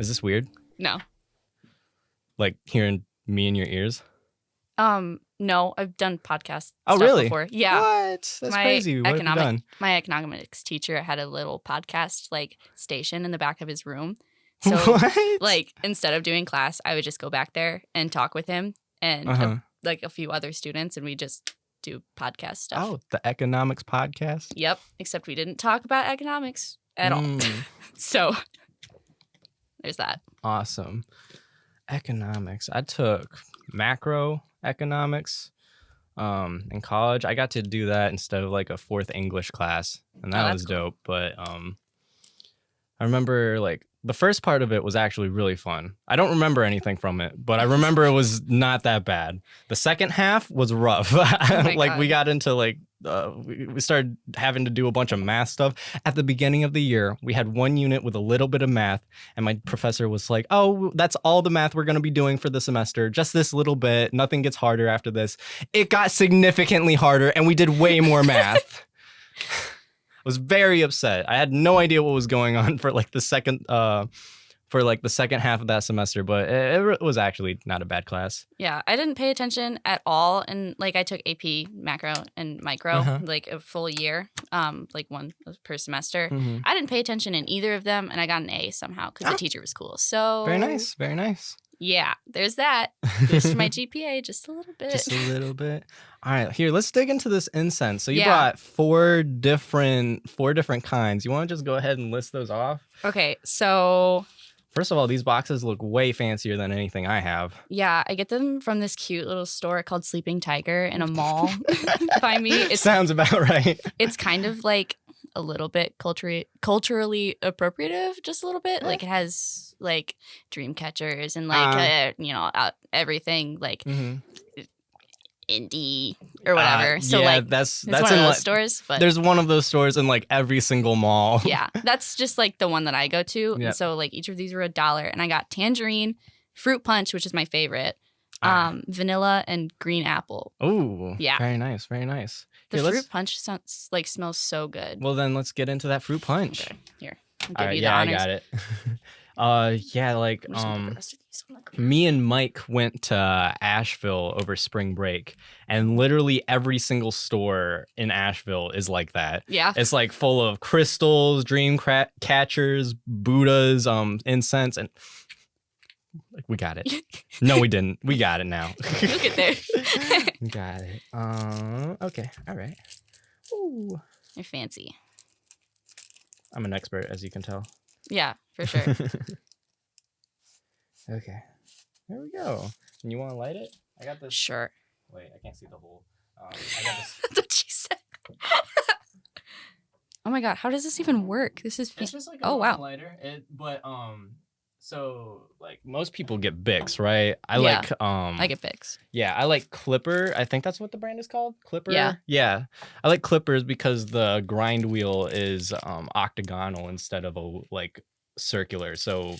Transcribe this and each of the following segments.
Is this weird? No. Like hearing me in your ears? No, I've done podcast Oh, stuff really? before. Yeah. What? That's crazy. What have you done? My economics teacher had a little podcast like station in the back of his room. So What? like instead of doing class, I would just go back there and talk with him and like a few other students, and we just do podcast stuff. Oh, the economics podcast? Yep. Except we didn't talk about economics at all. So there's that. Awesome. Economics. I took macroeconomics in college. I got to do that instead of like a fourth English class, and that was dope. But I remember like the first part of it was actually really fun. I don't remember anything from it, but I remember it was not that bad. The second half was rough. Like we got into like we started having to do a bunch of math stuff. At the beginning of the year, we had one unit with a little bit of math, and my professor was like, "Oh, that's all the math we're going to be doing for the semester. Just this little bit. Nothing gets harder after this." It got significantly harder, and we did way more math. I was very upset. I had no idea what was going on for like the second half of that semester, but it was actually not a bad class. Yeah, I didn't pay attention at all, and like I took AP macro and micro like a full year, like one per semester. I didn't pay attention in either of them, and I got an A somehow because the teacher was cool. So very nice, very nice. Yeah, there's that. Boosted my GPA just a little bit. Just a little bit. All right, here, let's dig into this incense. So you brought four different kinds. You want to just go ahead and list those off? Okay, so first of all, these boxes look way fancier than anything I have. Yeah, I get them from this cute little store called Sleeping Tiger in a mall by me. It sounds about right. It's kind of like a little bit culturally appropriative, just a little bit. Like it has like dream catchers and like everything like indie or whatever. So like that's one of those stores. But there's one of those stores in like every single mall. Yeah, that's just like the one that I go to. And so like each of these were $1, and I got tangerine, fruit punch, which is my favorite, vanilla, and green apple. Oh, yeah, very nice, very nice. The fruit punch smells so good. Well, then let's get into that fruit punch. Okay. Here, I'll give you the honors. I got it. Me and Mike went to Asheville over spring break, and literally every single store in Asheville is like that. Yeah. It's like full of crystals, dream catchers, Buddhas, incense, and like we got it. No, we didn't. We got it now. Look at there. Got it. Okay. All right. Ooh. You're fancy. I'm an expert, as you can tell. Yeah, for sure. Okay. There we go. And you want to light it? I got this. Sure. Wait, I can't see the hole. I got this. That's what she said. Oh my god, how does this even work? This is. It's just like a lighter. So like most people get Bics, right? I get Bics. Yeah, I like Clipper. I think that's what the brand is called. Clipper. Yeah. Yeah. I like Clippers because the grind wheel is octagonal instead of circular, so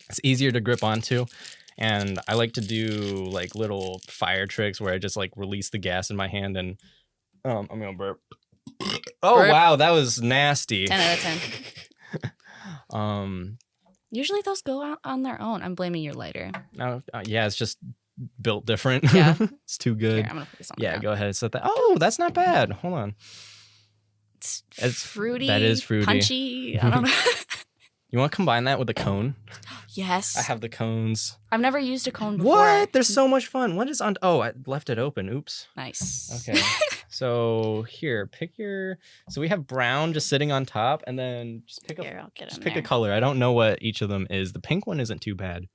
it's easier to grip onto. And I like to do like little fire tricks where I just like release the gas in my hand and I'm gonna burp. Oh, burp. Wow, that was nasty. 10 out of 10. Usually those go out on their own. I'm blaming your lighter. Yeah, it's just built different. Yeah. It's too good. Here, I'm gonna put this on the ground. Go ahead. Set that. Oh, that's not bad. Hold on. It's fruity. That is fruity. Punchy. I don't know. You want to combine that with a cone? Yes. I have the cones. I've never used a cone before. What? They're so much fun. What is on? Oh, I left it open. Oops. Nice. Okay. So here, pick your. So we have brown just sitting on top, and then just pick a color. I don't know what each of them is. The pink one isn't too bad.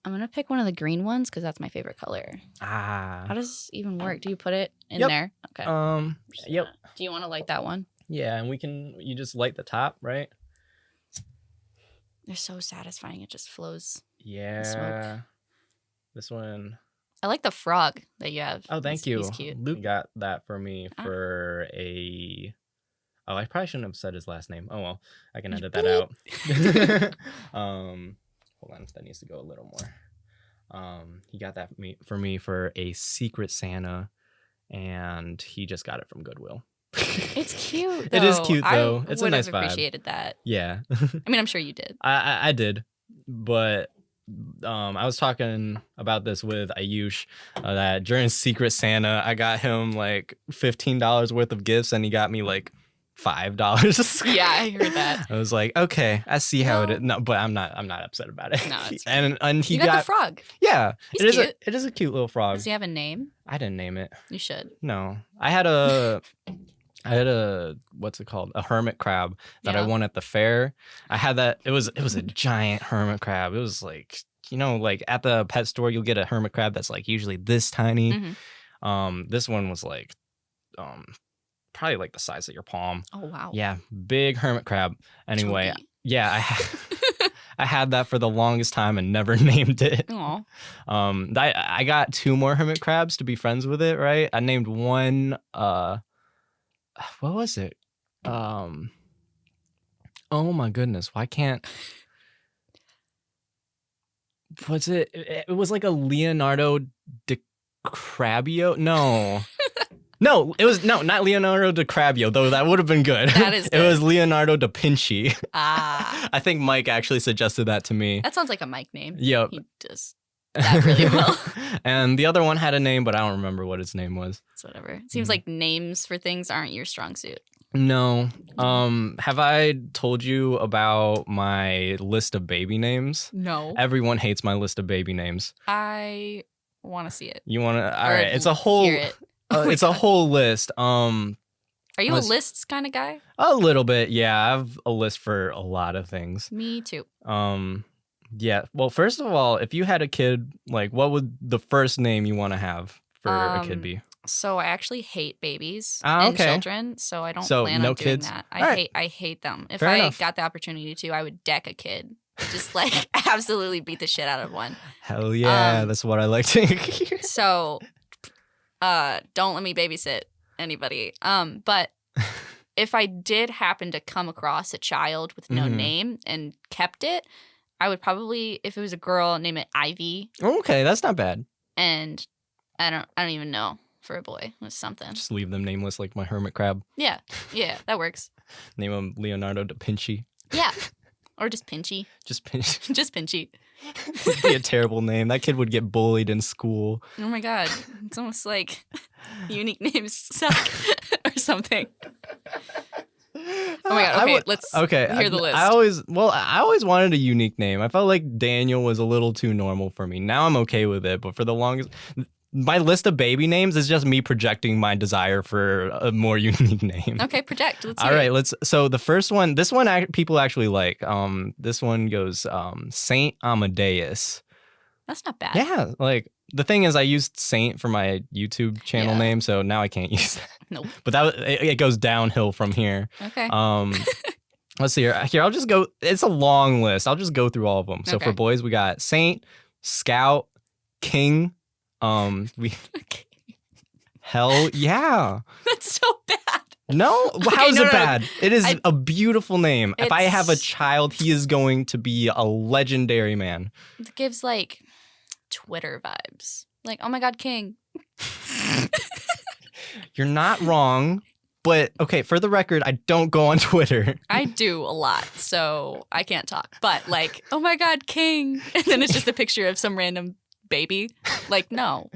I'm gonna pick one of the green ones because that's my favorite color. How does this even work? Do you put it in there? Okay. Yep. Do you want to light that one? Yeah, and you just light the top, right? They're so satisfying. It just flows. Yeah. Smoke. This one. I like the frog that you have. Oh, thank you. He's cute. Luke got that for me for a. Oh, I probably shouldn't have said his last name. Oh well, I can edit that out. Hold on, that needs to go a little more. He got that for me for a Secret Santa, and he just got it from Goodwill. It's cute, though. It is cute, though. It's a nice vibe. I would have appreciated that. Yeah. I mean, I'm sure you did. I did. But I was talking about this with Ayush that during Secret Santa, I got him like $15 worth of gifts, and he got me like $5. Yeah, I heard that. I was like, okay, I see how it is. No, but I'm not upset about it. No, it's and he you got the frog. Yeah, He's cute. It is a cute little frog. Does he have a name? I didn't name it. You should. No, I had a what's it called? A hermit crab that I won at the fair. I had that. It was a giant hermit crab. It was like, like at the pet store, you'll get a hermit crab that's like usually this tiny. Mm-hmm. This one was like, probably like the size of your palm. Oh wow. Yeah, big hermit crab. Anyway, Chunky. yeah, I had that for the longest time and never named it. Aw. I got 2 more hermit crabs to be friends with it. Right, I named one. What was it? Oh my goodness, why can't? What's it? It was like a Leonardo DiCaprio. No. No, it was not Leonardo DiCaprio, though that would have been good. That is good. It was Leonardo da Vinci. Ah. I think Mike actually suggested that to me. That sounds like a Mike name. Yep. He does that really well. And the other one had a name, but I don't remember what its name was. It's whatever. It seems like names for things aren't your strong suit. No. Have I told you about my list of baby names? No. Everyone hates my list of baby names. I want to see it. You want to? All right. It's a whole. Hear it. It's a whole list. Are you a lists kind of guy? A little bit, yeah. I have a list for a lot of things. Me too. Yeah. Well, first of all, if you had a kid, like, what would the first name you want to have for a kid be? So I actually hate babies and children, so I don't plan on doing that. I hate them. If I got the opportunity to, I would deck a kid. Just like absolutely beat the shit out of one. Hell yeah, that's what I like to hear. So don't let me babysit anybody. But if I did happen to come across a child with no name and kept it, I would probably, if it was a girl, name it Ivy. Okay, that's not bad. And I don't even know for a boy. It was something. Just leave them nameless like my hermit crab. Yeah, that works. Name him Leonardo da Vinci. Yeah. Or just Pinchy. Just Pinchy. Just Pinchy. It'd be a terrible name. That kid would get bullied in school. Oh my God. It's almost like unique names suck or something. Oh my God. Okay, let's hear the list. I always wanted a unique name. I felt like Daniel was a little too normal for me. Now I'm okay with it, but for the longest... My list of baby names is just me projecting my desire for a more unique name. Okay, project. Let's hear it. All right, so the first one, this one people actually like. This one goes Saint Amadeus. That's not bad. Yeah, like the thing is, I used Saint for my YouTube channel name, so now I can't use that. Nope. But it goes downhill from here. Okay. Let's see here. I'll just go. It's a long list. I'll just go through all of them. So for boys, we got Saint, Scout, King. Hell yeah. That's so bad. No? How's it bad? It is a beautiful name. If I have a child, he is going to be a legendary man. It gives like Twitter vibes. Like, oh my God, King. You're not wrong. But, okay, for the record, I don't go on Twitter. I do a lot, so I can't talk. But like, oh my God, King. And then it's just a picture of some random baby. Like, no.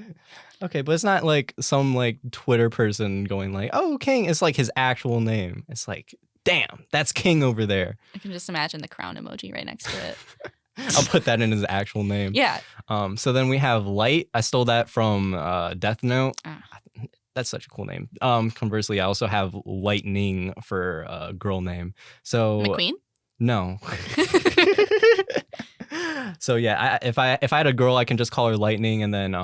Okay, but it's not like some like Twitter person going like, oh, King. It's like his actual name. It's like, damn, that's King over there. I can just imagine the crown emoji right next to it. I'll put that in his actual name. Yeah. So then we have Light. I stole that from Death Note. That's such a cool name. Conversely, I also have Lightning for a girl name. So McQueen? No. So yeah, if I had a girl, I can just call her Lightning, and then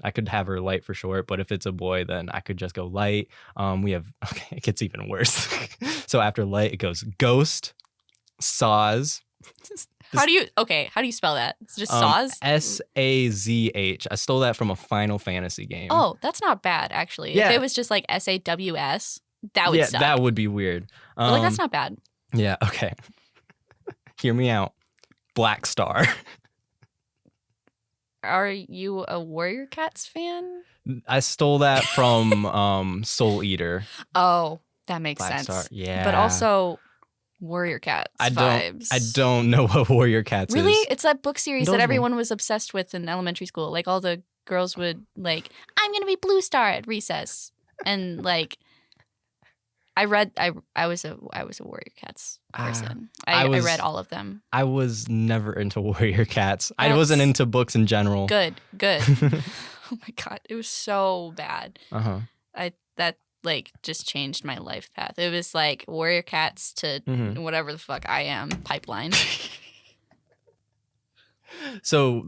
I could have her Light for short. But if it's a boy, then I could just go Light. It gets even worse. So after Light, it goes Ghost, Saz. How do you spell that? It's just Saz? Sazh. I stole that from a Final Fantasy game. Oh, that's not bad actually. Yeah. If it was just like SAWS, that would suck. That would be weird. But like that's not bad. Yeah. Okay. Hear me out. Black Star. Are you a Warrior Cats fan? I stole that from Soul Eater. Oh, that makes Black sense. Star. Yeah. But also, Warrior Cats vibes. vibes. I don't know what Warrior Cats really? is. It's that book series that everyone was obsessed with in elementary school. Like all the girls would like, I'm gonna be Blue Star at recess, and like, I was a Warrior Cats person. I read all of them. I was never into Warrior Cats. I wasn't into books in general. Good. Oh my God, it was so bad. That like just changed my life path. It was like Warrior Cats to whatever the fuck I am pipeline. So,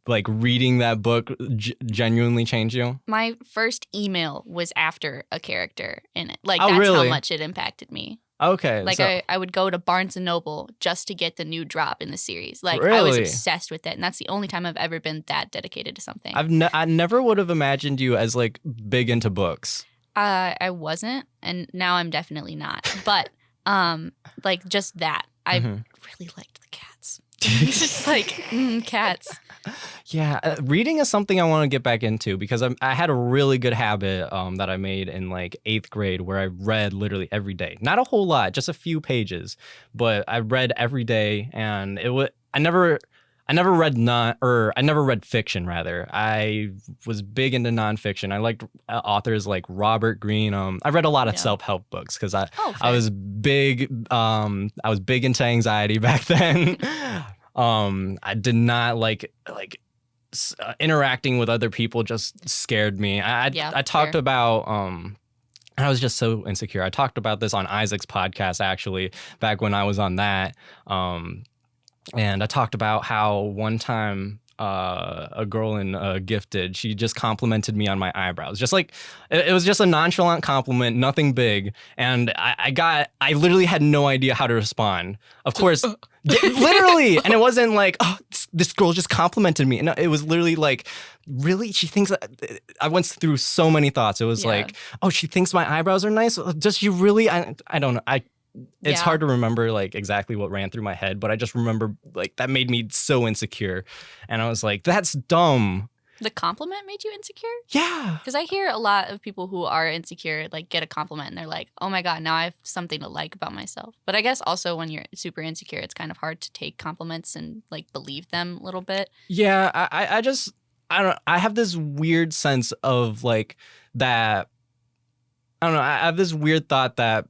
like, reading that book genuinely changed you? My first email was after a character in it. Like, that's how much it impacted me. Okay. Like, I would go to Barnes & Noble just to get the new drop in the series. Like, really? I was obsessed with it. And that's the only time I've ever been that dedicated to something. I never would have imagined you as, like, big into books. I wasn't. And now I'm definitely not. But, like, just that. I really liked the cats. It's just like, cats. Yeah, reading is something I want to get back into because I had a really good habit that I made in like 8th grade where I read literally every day. Not a whole lot, just a few pages, but I read every day, and I never read fiction. Rather, I was big into nonfiction. I liked authors like Robert Greene. I read a lot of self-help books because I was big. I was big into anxiety back then. I did not like interacting with other people. Just scared me. I talked about. I was just so insecure. I talked about this on Isaac's podcast actually back when I was on that. And I talked about how one time a girl in Gifted, she just complimented me on my eyebrows. Just like, it was just a nonchalant compliment, nothing big. And I literally had no idea how to respond. Of course, literally. And it wasn't like, oh, this girl just complimented me. No, it was literally like, really? She thinks I went through so many thoughts. It was like, oh, she thinks my eyebrows are nice? Does she really? I don't know. It's hard to remember like exactly what ran through my head, but I just remember like that made me so insecure. And I was like, that's dumb. The compliment made you insecure? Yeah. Because I hear a lot of people who are insecure like get a compliment and they're like, oh my God, now I have something to like about myself. But I guess also when you're super insecure, it's kind of hard to take compliments and like believe them a little bit. Yeah, I have this weird sense of like that. I don't know. I have this weird thought that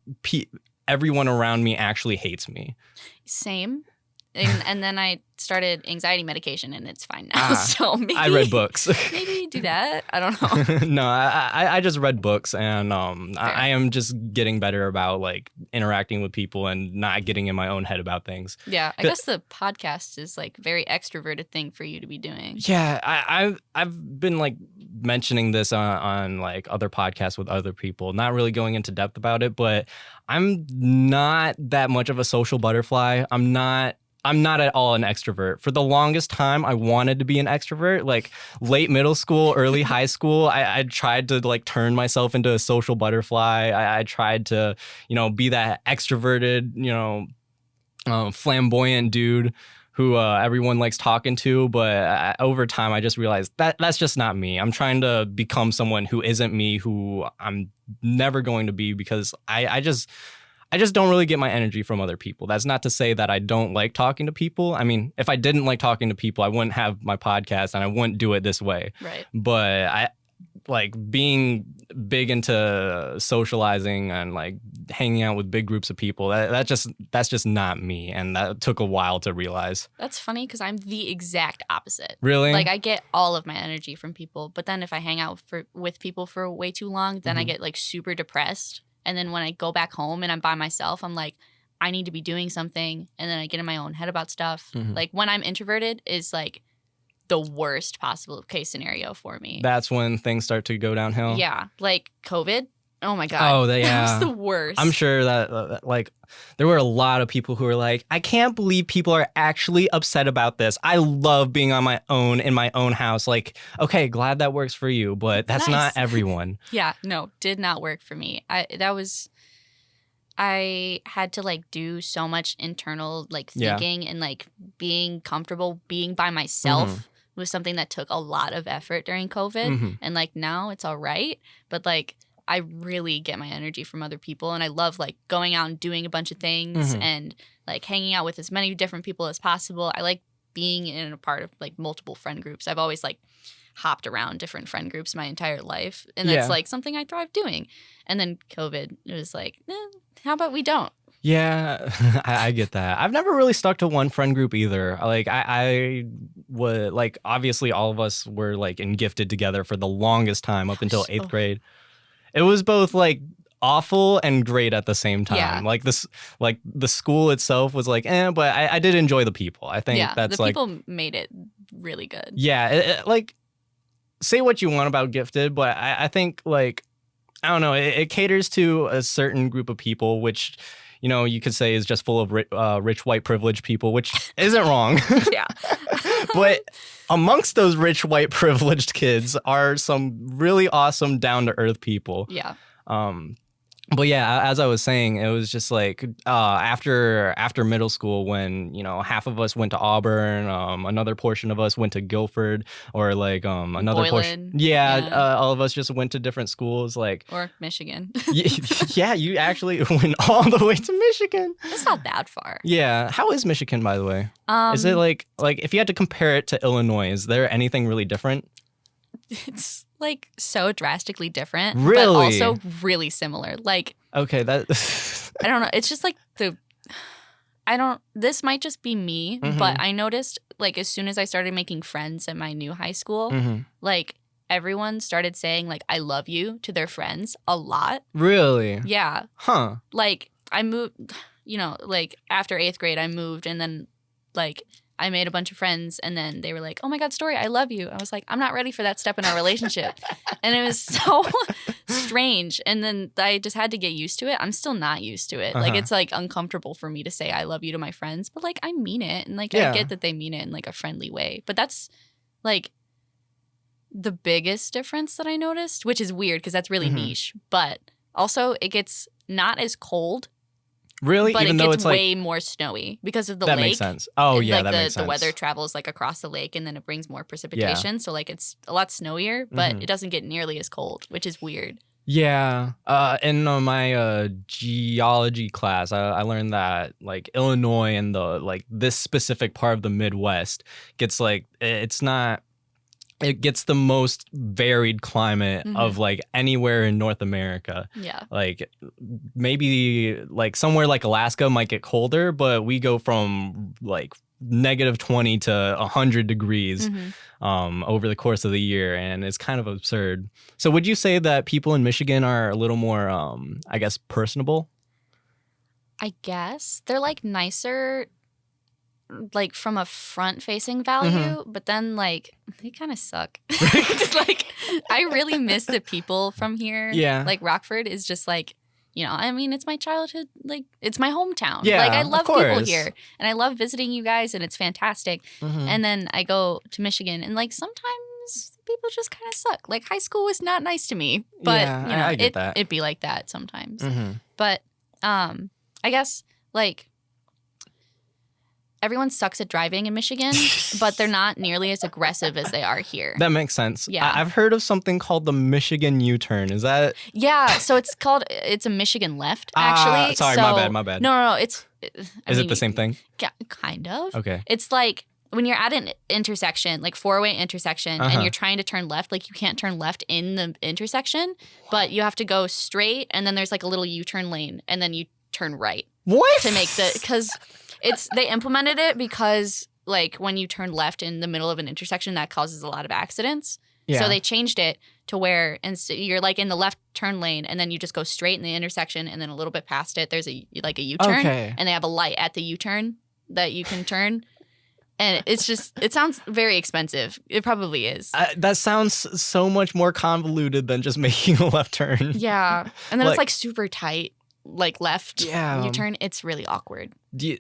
everyone around me actually hates me. Same. And then I started anxiety medication and it's fine now. So maybe I read books. Maybe do that. I don't know. No, I just read books, and I am just getting better about like interacting with people and not getting in my own head about things. Yeah, I guess the podcast is like a very extroverted thing for you to be doing. Yeah, I've been like mentioning this on like other podcasts with other people, not really going into depth about it, but I'm not that much of a social butterfly. I'm not at all an extrovert. For the longest time, I wanted to be an extrovert. Like late middle school, early high school, I tried to like turn myself into a social butterfly. I tried to, be that extroverted, flamboyant dude who everyone likes talking to. But over time, I just realized that's just not me. I'm trying to become someone who isn't me, who I'm never going to be, because I just don't really get my energy from other people. That's not to say that I don't like talking to people. I mean, if I didn't like talking to people, I wouldn't have my podcast and I wouldn't do it this way. Right. But I like being big into socializing and like hanging out with big groups of people. That's just not me. And that took a while to realize. That's funny because I'm the exact opposite. Really? Like I get all of my energy from people, but then if I hang out with people for way too long, then I get like super depressed. And then when I go back home and I'm by myself, I'm like, I need to be doing something. And then I get in my own head about stuff. Like when I'm introverted is like the worst possible case scenario for me. That's when things start to go downhill. Yeah. Like COVID. Oh my God. Oh, yeah. That was the worst. I'm sure that like there were a lot of people who were like, I can't believe people are actually upset about this. I love being on my own in my own house. Like, okay, glad that works for you, but that's not everyone. Yeah, no, did not work for me. I had to like do so much internal like thinking and like being comfortable being by myself was something that took a lot of effort during COVID. And like now it's all right. But like I really get my energy from other people, and I love like going out and doing a bunch of things and like hanging out with as many different people as possible. I like being in a part of like multiple friend groups. I've always like hopped around different friend groups my entire life, and that's like something I thrive doing. And then COVID, it was like, how about we don't? Yeah, I get that. I've never really stuck to one friend group either. Like I would like, obviously all of us were like in gifted together for the longest time up until 8th grade. It was both like awful and great at the same time. Yeah. Like this, like the school itself was like, but I did enjoy the people. I think that's the like people made it really good. Yeah, like say what you want about gifted, but I think like I don't know, it caters to a certain group of people, which you could say is just full of rich white privileged people, which isn't wrong. Yeah. But amongst those rich white privileged kids are some really awesome down to earth people. Yeah. But yeah, as I was saying, it was just like after middle school when, half of us went to Auburn, another portion of us went to Guilford, or like another portion. Yeah, all of us just went to different schools, like or Michigan. Yeah, you actually went all the way to Michigan. It's not that far. Yeah. How is Michigan, by the way? Is it like if you had to compare it to Illinois, is there anything really different? It's like so drastically different, really? But also really similar. Like, okay, that I don't know. It's just like this might just be me, but I noticed like as soon as I started making friends at my new high school, like everyone started saying like I love you to their friends a lot. Really? Yeah. Huh. Like I moved, like after 8th grade I moved, and then like I made a bunch of friends, and then they were like, oh my God, Story, I love you. I was like, I'm not ready for that step in our relationship. And it was so strange. And then I just had to get used to it. I'm still not used to it. Like, it's like uncomfortable for me to say I love you to my friends, but like I mean it. And like I get that they mean it in like a friendly way. But that's like the biggest difference that I noticed, which is weird because that's really niche. But also it gets not as cold. Really? But even it though gets it's like way more snowy because of the that lake. That makes sense. Oh, yeah, like that makes sense. The weather travels like across the lake, and then it brings more precipitation. So like it's a lot snowier, but it doesn't get nearly as cold, which is weird. Yeah. In my geology class, I learned that like Illinois and the like this specific part of the Midwest gets like it gets the most varied climate of like anywhere in North America. Yeah. Like maybe like somewhere like Alaska might get colder, but we go from like -20 to 100 degrees over the course of the year, and it's kind of absurd. So would you say that people in Michigan are a little more, I guess, personable? I guess. They're like nicer like from a front facing value, but then like they kind of suck. Just like I really miss the people from here. Yeah. Like Rockford is just like, I mean, it's my childhood, like it's my hometown. Yeah, like I love people here, and I love visiting you guys, and it's fantastic. And then I go to Michigan, and like sometimes people just kind of suck. Like high school was not nice to me, but I get that. It'd be like that sometimes. But I guess like everyone sucks at driving in Michigan, but they're not nearly as aggressive as they are here. That makes sense. Yeah. I've heard of something called the Michigan U-turn. Is that? Yeah. So it's a Michigan left, actually. Sorry, so, my bad. No. Is it the same thing? Yeah, kind of. Okay. It's like when you're at an intersection, like four-way intersection, and you're trying to turn left, like you can't turn left in the intersection, but you have to go straight, and then there's like a little U-turn lane, and then you turn right. What? To make because they implemented it because like when you turn left in the middle of an intersection, that causes a lot of accidents. Yeah. So they changed it to where so you're like in the left turn lane, and then you just go straight in the intersection, and then a little bit past it, there's a U-turn, and they have a light at the U-turn that you can turn. And it sounds very expensive. It probably is. That sounds so much more convoluted than just making a left turn. Yeah. And then it's like super tight. Like left U-turn, it's really awkward. Do you,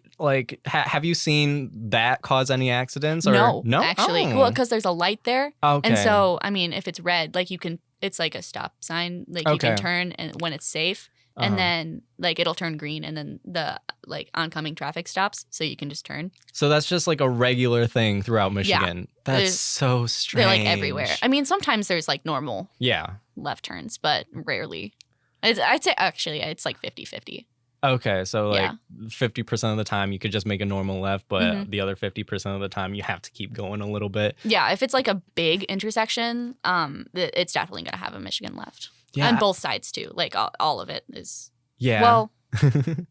have you seen that cause any accidents? Or? No, actually. Well, because there's a light there. Okay. And so, I mean, if it's red, like it's like a stop sign. Like you can turn and when it's safe. And then like it'll turn green, and then the like oncoming traffic stops, so you can just turn. So that's just like a regular thing throughout Michigan. Yeah. That's so strange. They're like everywhere. I mean, sometimes there's like normal left turns, but rarely. I'd say actually it's like 50-50. Okay, so like 50% of the time you could just make a normal left, but the other 50% of the time you have to keep going a little bit. Yeah, if it's like a big intersection, it's definitely going to have a Michigan left. Yeah. On both sides too. Like all of it is. Yeah. Well, let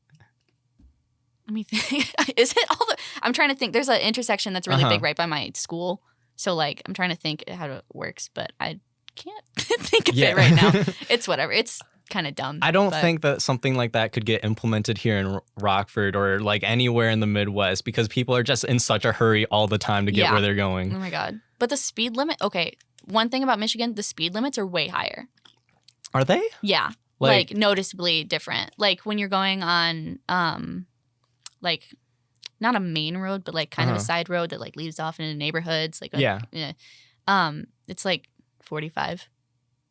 me think. Is it all the... I'm trying to think. There's an intersection that's really big right by my school. So like I'm trying to think how it works, but I can't think of it right now. It's whatever. It's kind of dumb. I don't think that something like that could get implemented here in Rockford or like anywhere in the Midwest because people are just in such a hurry all the time to get where they're going. Oh my God. But the speed limit, okay, one thing about Michigan, the speed limits are way higher. Are they? Yeah. Like noticeably different. Like when you're going on like not a main road, but like kind of a side road that like leads off into neighborhoods. Like it's like 45.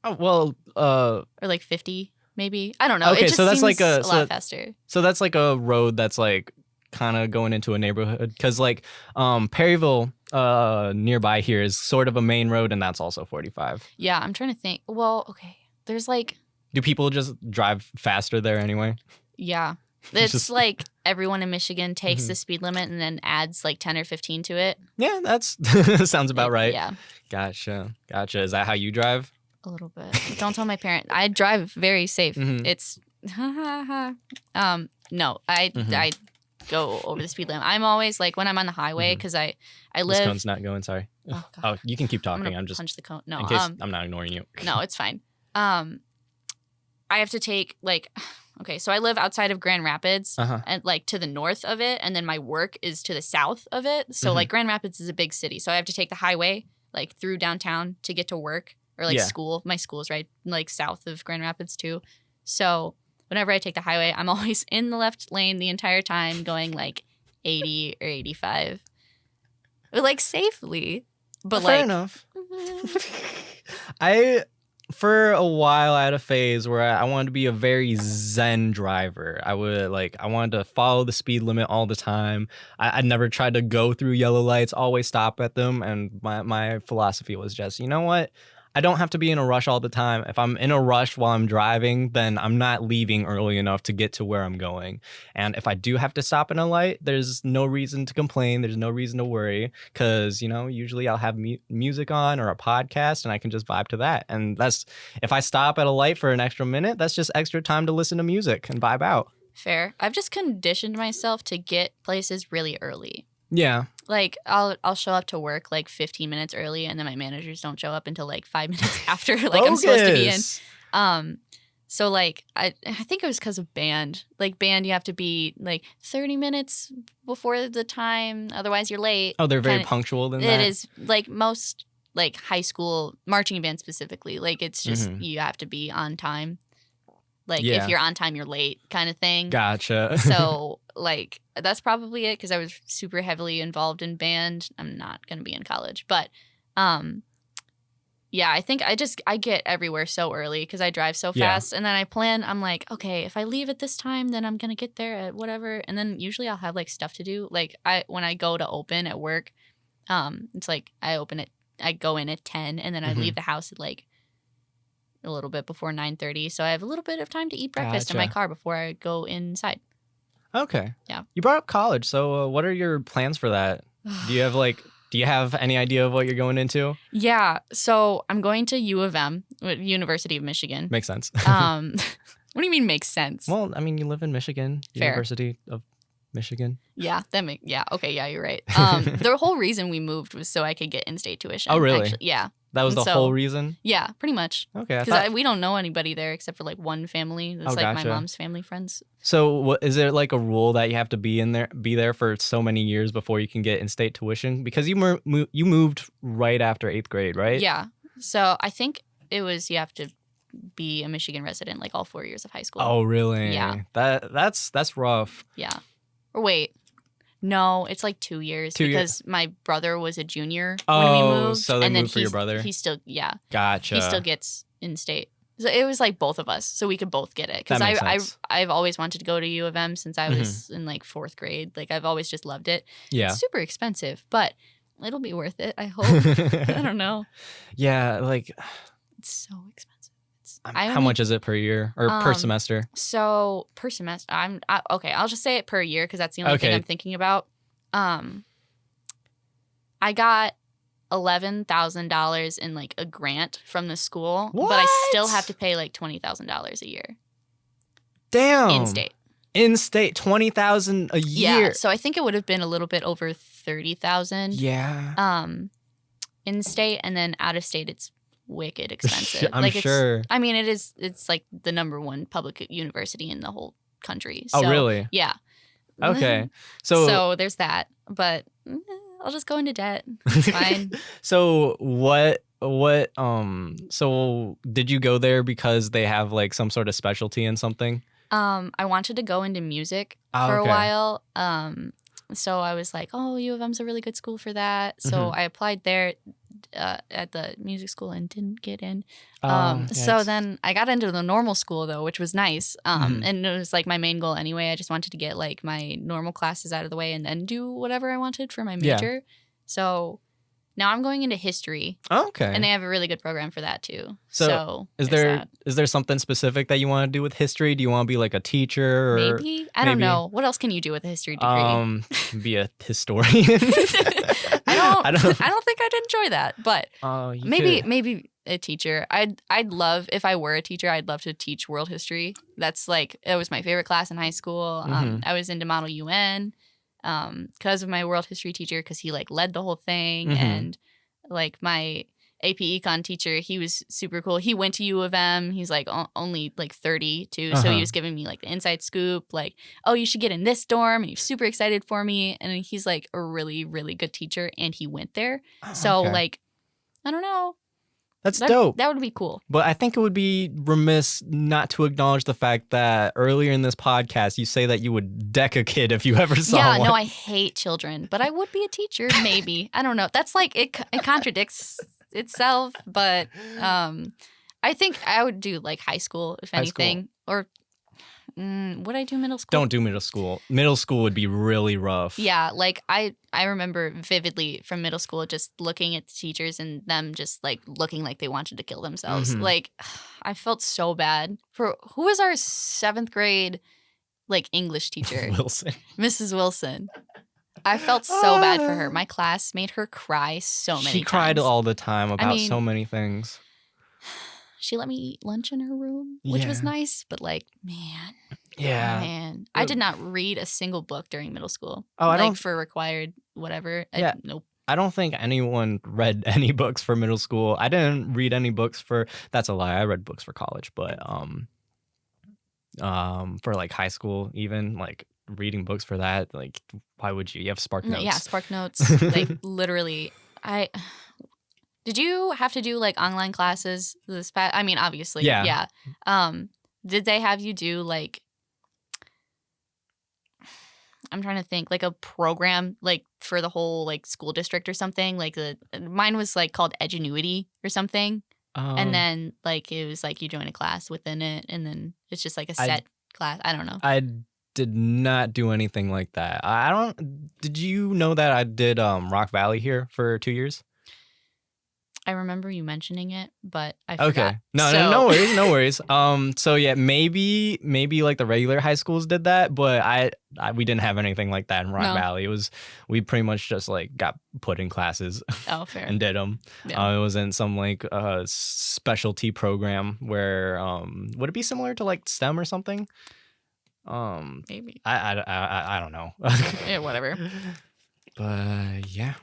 Oh, well, or like 50, maybe. I don't know. Okay, it just so that's seems like a lot faster. So that's like a road that's like kind of going into a neighborhood because like Perryville nearby here is sort of a main road and that's also 45. Yeah, I'm trying to think. Well, okay. There's like... Do people just drive faster there anyway? Yeah. It's just like everyone in Michigan takes the speed limit and then adds like 10 or 15 to it. Yeah, that's sounds about right. Yeah. Gotcha. Is that how you drive? A little bit. Don't tell my parents. I drive very safe. It's no, I go over the speed limit. I'm always like when I'm on the highway because I live. This cone's not going. Sorry. Oh, you can keep talking. I'm just punch the cone. No, in case I'm not ignoring you. No, it's fine. I have to take like. Okay, so I live outside of Grand Rapids and like to the north of it, and then my work is to the south of it. So like Grand Rapids is a big city, so I have to take the highway like through downtown to get to work or like school. My school is right like south of Grand Rapids too. So whenever I take the highway, I'm always in the left lane the entire time, going like 80 or 85, or like safely. But fair enough. For a while, I had a phase where I wanted to be a very zen driver. I wanted to follow the speed limit all the time. I never tried to go through yellow lights, always stop at them. And my philosophy was just, you know what? I don't have to be in a rush all the time. If I'm in a rush while I'm driving, then I'm not leaving early enough to get to where I'm going. And if I do have to stop in a light, there's no reason to complain. There's no reason to worry because, usually I'll have music on or a podcast and I can just vibe to that. And if I stop at a light for an extra minute, that's just extra time to listen to music and vibe out. Fair. I've just conditioned myself to get places really early. Yeah. Like I'll show up to work like 15 minutes early, and then my managers don't show up until like 5 minutes after like I'm supposed to be in. So like I think it was because of band. Like band, you have to be like 30 minutes before the time, otherwise you're late. Oh, they're very punctual then. It is like most like high school marching band specifically. Like it's just you have to be on time. Like if you're on time, you're late kind of thing. Gotcha. So like that's probably it because I was super heavily involved in band. I'm not going to be in college. But yeah, I think I get everywhere so early because I drive so fast. And then I'm like, okay, if I leave at this time, then I'm going to get there at whatever. And then usually I'll have like stuff to do. Like when I go to open at work, it's like I go in at 10 and then I leave the house at like a little bit before 9:30, so I have a little bit of time to eat breakfast in my car before I go inside. Okay. Yeah. You brought up college, so what are your plans for that? Do you have any idea of what you're going into? Yeah, so I'm going to U of M, University of Michigan. Makes sense. What do you mean makes sense? Well, I mean, you live in Michigan, Fair. University of Michigan. Yeah, okay, yeah, you're right. The whole reason we moved was so I could get in-state tuition. Oh, really? Actually. Yeah. That was the whole reason? Yeah, pretty much. Okay. Because we don't know anybody there except for like one family. It's like my mom's family friends. So is there like a rule that you have to be there for so many years before you can get in-state tuition? Because you moved right after 8th grade, right? Yeah. So I think it was you have to be a Michigan resident like all 4 years of high school. Oh, really? Yeah. That's rough. Yeah. Or wait. No, it's like 2 years because my brother was a junior when we moved. So they moved for your brother? He still, Gotcha. He still gets in-state. So it was like both of us, so we could both get it. Because I've always wanted to go to U of M since I was in like 4th grade. Like I've always just loved it. Yeah. It's super expensive, but it'll be worth it, I hope. I don't know. Yeah, like... It's so expensive. How much is it per year or per semester? So per semester, okay. I'll just say it per year because that's the only thing I'm thinking about. I got $11,000 in like a grant from the school, but I still have to pay like $20,000 a year. Damn. In state, $20,000 a year. Yeah, so I think it would have been a little bit over $30,000. Yeah. In state, and then out of state, it's wicked expensive. I'm sure. I mean, it's like the #1 public university in the whole country. So, oh, really? Yeah. Okay. So there's that, but I'll just go into debt. It's fine. So so did you go there because they have like some sort of specialty in something? I wanted to go into music for a while. So I was like, oh, U of M's a really good school for that. So I applied there at the music school and didn't get in. So then I got into the normal school though, which was nice. And it was like my main goal anyway. I just wanted to get like my normal classes out of the way and then do whatever I wanted for my major. Yeah. So now I'm going into history. Oh, okay. And they have a really good program for that too. So is there something specific that you want to do with history? Do you want to be like a teacher? Or maybe. I don't know. What else can you do with a history degree? Be a historian. I don't think I'd enjoy that, but maybe a teacher. I'd love, if I were a teacher, I'd love to teach world history. That's like, it was my favorite class in high school. I was into Model UN. Because of my world history teacher, because he like led the whole thing, and like my AP Econ teacher, he was super cool. He went to U of M. He's like only like 30 too, so he was giving me like the inside scoop, like, oh, you should get in this dorm, and he's super excited for me. And he's like a really, really good teacher, and he went there. So like, I don't know. That's dope. That would be cool. But I think it would be remiss not to acknowledge the fact that earlier in this podcast, you say that you would deck a kid if you ever saw one. Yeah, no, I hate children, but I would be a teacher, maybe. I don't know. That's like, it contradicts itself, but I think I would do like high school, if anything. Or would I do middle school? Don't do middle school. Middle school would be really rough. Yeah, like I remember vividly from middle school just looking at the teachers and them just like looking like they wanted to kill themselves. Like, I felt so bad for, who was our 7th grade like English teacher? Wilson. Mrs. Wilson. I felt so bad for her. My class made her cry so many times. She cried all the time about so many things. She let me eat lunch in her room, which was nice, but like, man. Yeah. Man. I did not read a single book during middle school. Oh, I don't. For required whatever. Yeah. Nope. I don't think anyone read any books for middle school. I didn't read any books for, that's a lie. I read books for college, but for like high school, even like reading books for that, like, why would you? You have Spark Notes. Yeah, Spark Notes. Like literally, did you have to do like online classes this past? I mean, obviously, yeah. Did they have you do like, I'm trying to think, like a program like for the whole like school district or something? Like mine was like called Edgenuity or something, and then like it was like you join a class within it, and then it's just like a set class. I don't know. I did not do anything like that. Did you know that I did Rock Valley here for 2 years? I remember you mentioning it, but I forgot. Okay. No worries. So yeah, maybe like the regular high schools did that, but we didn't have anything like that in Rock Valley. We pretty much just like got put in classes. Oh, fair. And did them. Yeah. It was in some like specialty program where would it be similar to like STEM or something? Maybe. I don't know. Yeah, whatever. But yeah.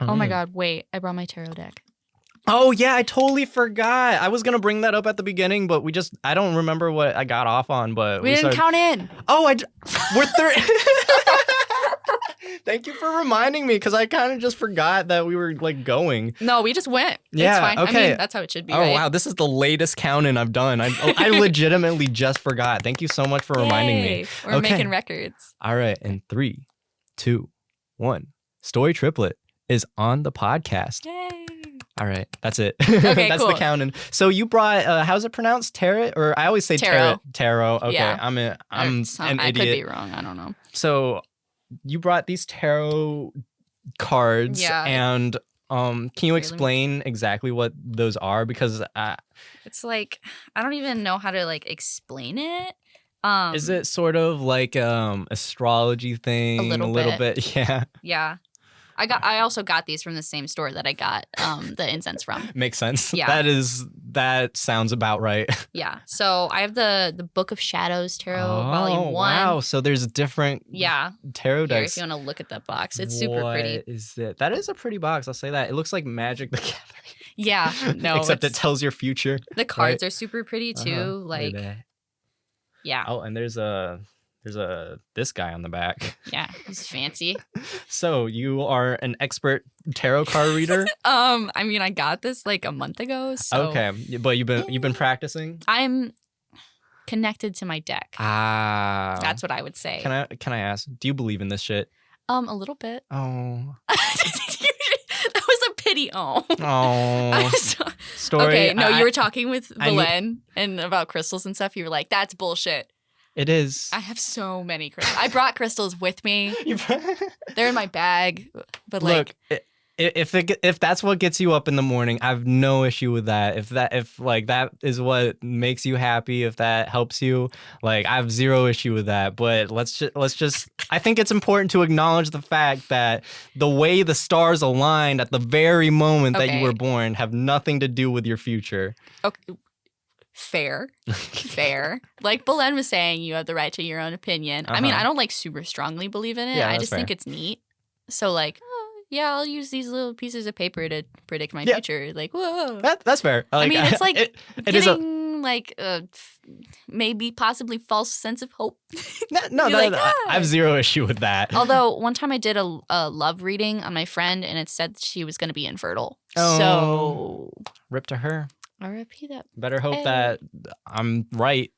Oh my God! Wait, I brought my tarot deck. Oh yeah, I totally forgot. I was gonna bring that up at the beginning, but I don't remember what I got off on. But we didn't count in. Oh, we're third. Thank you for reminding me, because I kind of just forgot that we were like going. No, we just went. Yeah, it's fine. Okay. I mean, that's how it should be. Oh right? Wow, this is the latest counting I've done. I legitimately just forgot. Thank you so much for reminding me. We're making records. All right, in 3, 2, 1, Story Triplett is on the podcast. Yay. All right, that's it. Okay, that's cool. the counting. So you brought, how's it pronounced? Tarot? Or I always say tarot. Tarot. Okay, yeah. I'm an idiot. I could be wrong. I don't know. So you brought these tarot cards, and Can you explain exactly what those are? Because it's like I don't even know how to like explain it. Is it sort of like astrology thing? A little bit? Yeah. Yeah. I also got these from the same store that I got the incense from. Makes sense. Yeah. That sounds about right. Yeah. So I have the Book of Shadows Tarot Volume 1. Wow. So there's different tarot Here, decks. if you want to look at that box, it's super pretty. What is it? That is a pretty box. I'll say that. It looks like Magic the Gathering. Yeah. No. Except it tells your future. The cards are super pretty too. Like, yeah. Oh, and there's this guy on the back. Yeah, he's fancy. So you are an expert tarot card reader? I mean, I got this like a month ago. So okay, but you've been practicing. I'm connected to my deck. Ah, that's what I would say. Can I ask? Do you believe in this shit? A little bit. Oh. That was a pity. Oh. Story. Okay, no, you were talking with Belen and about crystals and stuff. You were like, "That's bullshit." It is. I have so many crystals. I brought crystals with me. They're in my bag. But like, look, if that's what gets you up in the morning, I have no issue with that. If that is what makes you happy, if that helps you, like I have zero issue with that. But let's just. I think it's important to acknowledge the fact that the way the stars aligned at the very moment that you were born have nothing to do with your future. Okay. Fair. Like Belen was saying, you have the right to your own opinion. I mean, I don't like super strongly believe in it. I just think it's neat. So like, I'll use these little pieces of paper to predict my future. Like, whoa. That's fair. I mean, it's like it is like maybe possibly false sense of hope. No, I have zero issue with that. Although one time I did a love reading on my friend and it said she was going to be infertile. Oh, so rip to her. R.I.P. that. Better hope that I'm right.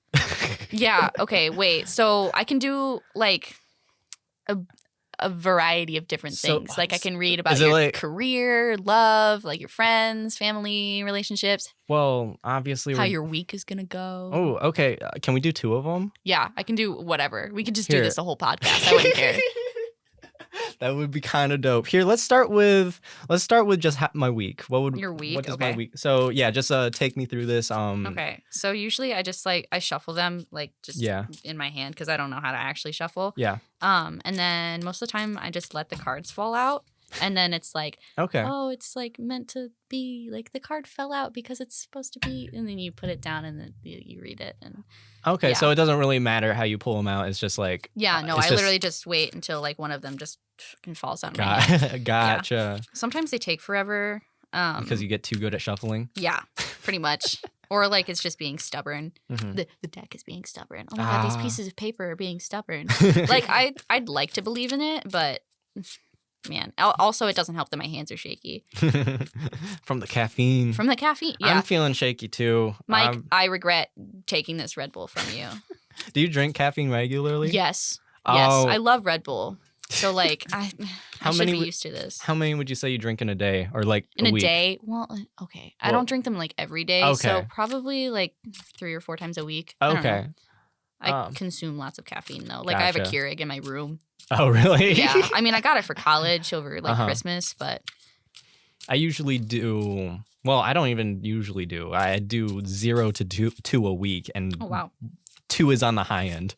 Yeah. Okay. Wait. So I can do like a variety of different things. Like I can read about your career, love, like your friends, family, relationships. Well, obviously. How your week is going to go. Oh, okay. Can we do 2 of them? Yeah. I can do whatever. We could just do this the whole podcast. I wouldn't care. That would be kind of dope. Here, let's start with just my week. Your week? What is my week? So yeah, just take me through this. Okay. So usually I just I shuffle them like just in my hand because I don't know how to actually shuffle. Yeah. And then most of the time I just let the cards fall out. And then it's like, oh, it's like meant to be like the card fell out because it's supposed to be. And then you put it down and then you read it. And so it doesn't really matter how you pull them out. It's just like I literally just wait until like one of them just fucking falls out of my hand. Gotcha. Yeah. Sometimes they take forever. Because you get too good at shuffling. Yeah, pretty much. Or like it's just being stubborn. Mm-hmm. The deck is being stubborn. Oh my god, these pieces of paper are being stubborn. Like I'd like to believe in it, but. Man. Also, it doesn't help that my hands are shaky. From the caffeine. Yeah. I'm feeling shaky too. Mike, I regret taking this Red Bull from you. Do you drink caffeine regularly? Yes. Yes. I love Red Bull. So, like, I should be used to this. How many would you say you drink in a day or like in a week? day? Well, okay. I don't drink them like every day. Okay. So, probably like 3 or 4 times a week. Okay. I consume lots of caffeine though. Like, I have a Keurig in my room. Oh, really? Yeah. I mean, I got it for college over like Christmas, but I usually do. Well, I don't even usually do. I do 0 to 2 a week, and 2 is on the high end.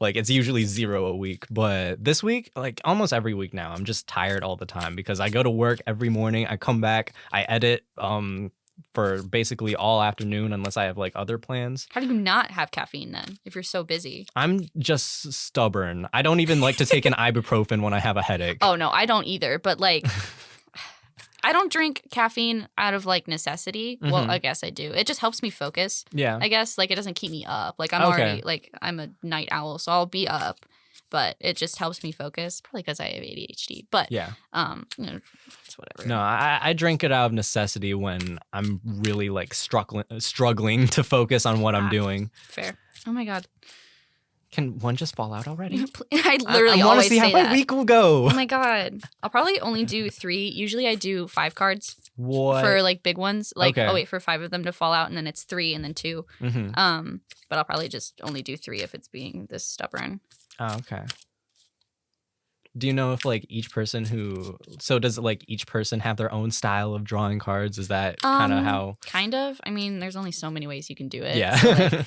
Like it's usually 0 a week, but this week, like almost every week now, I'm just tired all the time because I go to work every morning. I come back, I edit. For basically all afternoon unless I have like other plans. How do you not have caffeine then if you're so busy? I'm just stubborn. I don't even like to take an ibuprofen when I have a headache. Oh, no, I don't either. But like, I don't drink caffeine out of like necessity. Mm-hmm. Well, I guess I do. It just helps me focus. Yeah. I guess like it doesn't keep me up. Like I'm already like I'm a night owl, so I'll be up. But it just helps me focus, probably because I have ADHD. But it's whatever. No, I drink it out of necessity when I'm really like struggling to focus on what I'm doing. Fair. Oh my god. Can one just fall out already? I literally I always say that. I want to see how my week will go. Oh my god. I'll probably only do 3. Usually I do 5 cards. What? For like big ones. Like for 5 of them to fall out and then it's 3 and then 2. Mm-hmm. But I'll probably just only do 3 if it's being this stubborn. Oh, okay. Do you know if like each person does like each person have their own style of drawing cards? Is that kind of how? Kind of. I mean, there's only so many ways you can do it. Yeah. So, like,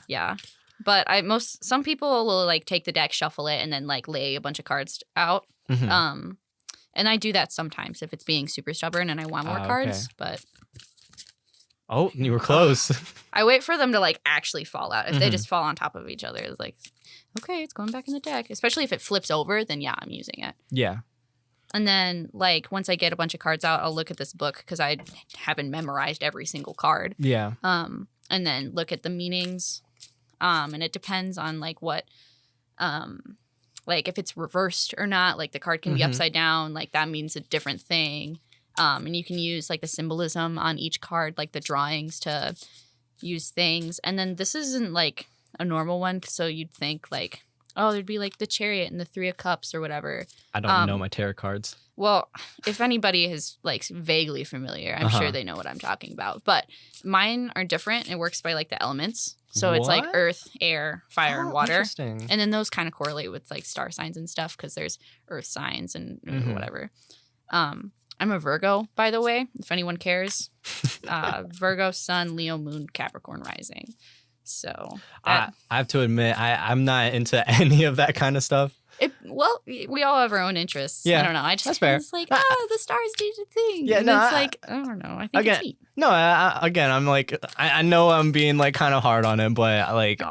yeah. But some people will like take the deck, shuffle it, and then like lay a bunch of cards out. Mm-hmm. And I do that sometimes if it's being super stubborn and I want more cards. But oh, you were close. I wait for them to like actually fall out. If they just fall on top of each other, it's like, okay, it's going back in the deck. Especially if it flips over, then yeah, I'm using it. Yeah. And then like once I get a bunch of cards out, I'll look at this book because I haven't memorized every single card. Yeah. And then look at the meanings. And it depends on like what, like if it's reversed or not. Like the card can be upside down. Like that means a different thing. And you can use like the symbolism on each card, like the drawings to use things. And then this isn't like a normal one. So you'd think like, oh, there'd be like the Chariot and the Three of Cups or whatever. I don't know my tarot cards. Well, if anybody is like vaguely familiar, I'm sure they know what I'm talking about. But mine are different. It works by like the elements. So it's like earth, air, fire, and water. Interesting. And then those kind of correlate with like star signs and stuff because there's earth signs and whatever. I'm a Virgo, by the way, if anyone cares. Virgo, Sun, Leo, Moon, Capricorn rising. So I have to admit, I'm not into any of that kind of stuff. Well, we all have our own interests. Yeah, I don't know. I just that's fair. It's like, the stars do the thing. Yeah, and no, it's like, I don't know. I think it's neat. No, again, I'm like, I know I'm being like kind of hard on it, but like,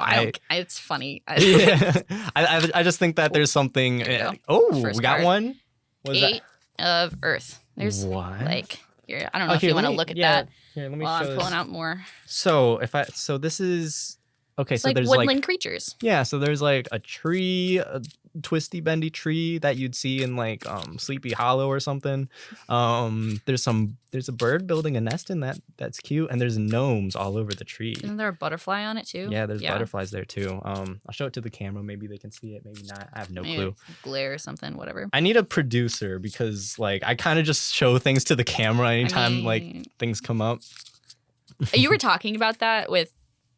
it's funny. Yeah, I just think that there's something. Oh, First we got card. one. What is 8 of Earth. There's what? Like, I don't know if you want to look at that. Here, let me while show I'm pulling out more. So this is okay. It's so like there's woodland creatures. Yeah, so there's like a tree, a twisty bendy tree that you'd see in like Sleepy Hollow or something. There's a bird building a nest in that's cute, and there's gnomes all over the tree. Isn't there a butterfly on it too? Yeah, there's butterflies there too. I'll show it to the camera. Maybe they can see it. Maybe not. I have no clue. Glare or something. Whatever. I need a producer because like I kind of just show things to the camera anytime like things come up. You were talking about that with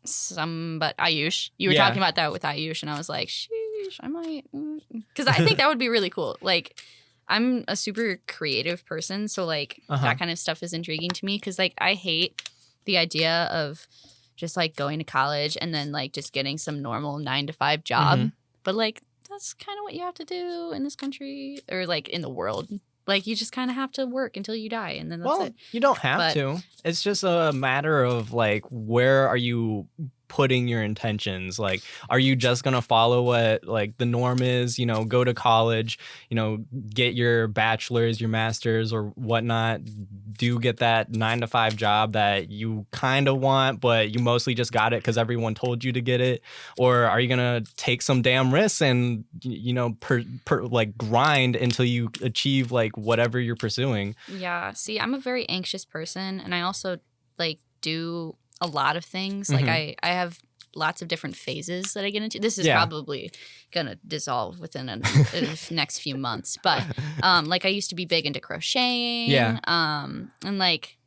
Ayush. You were talking about that with Ayush, and I was like, sheesh, I might, because I think that would be really cool. Like, I'm a super creative person, so like that kind of stuff is intriguing to me. Because like I hate the idea of just like going to college and then like just getting some normal 9-to-5 job. But like that's kind of what you have to do in this country or like in the world. Like, you just kind of have to work until you die, and then that's it. You don't have to. It's just a matter of, like, where are you putting your intentions? Like, are you just going to follow what, like, the norm is, you know, go to college, you know, get your bachelor's, your master's, or whatnot, get that 9-to-5 job that you kind of want, but you mostly just got it because everyone told you to get it? Or are you going to take some damn risks and, you know, like grind until you achieve like whatever you're pursuing? Yeah. See, I'm a very anxious person, and I also like do a lot of things. Like I have lots of different phases that I get into. This is probably gonna dissolve within the next few months. But like I used to be big into crocheting. Yeah. And like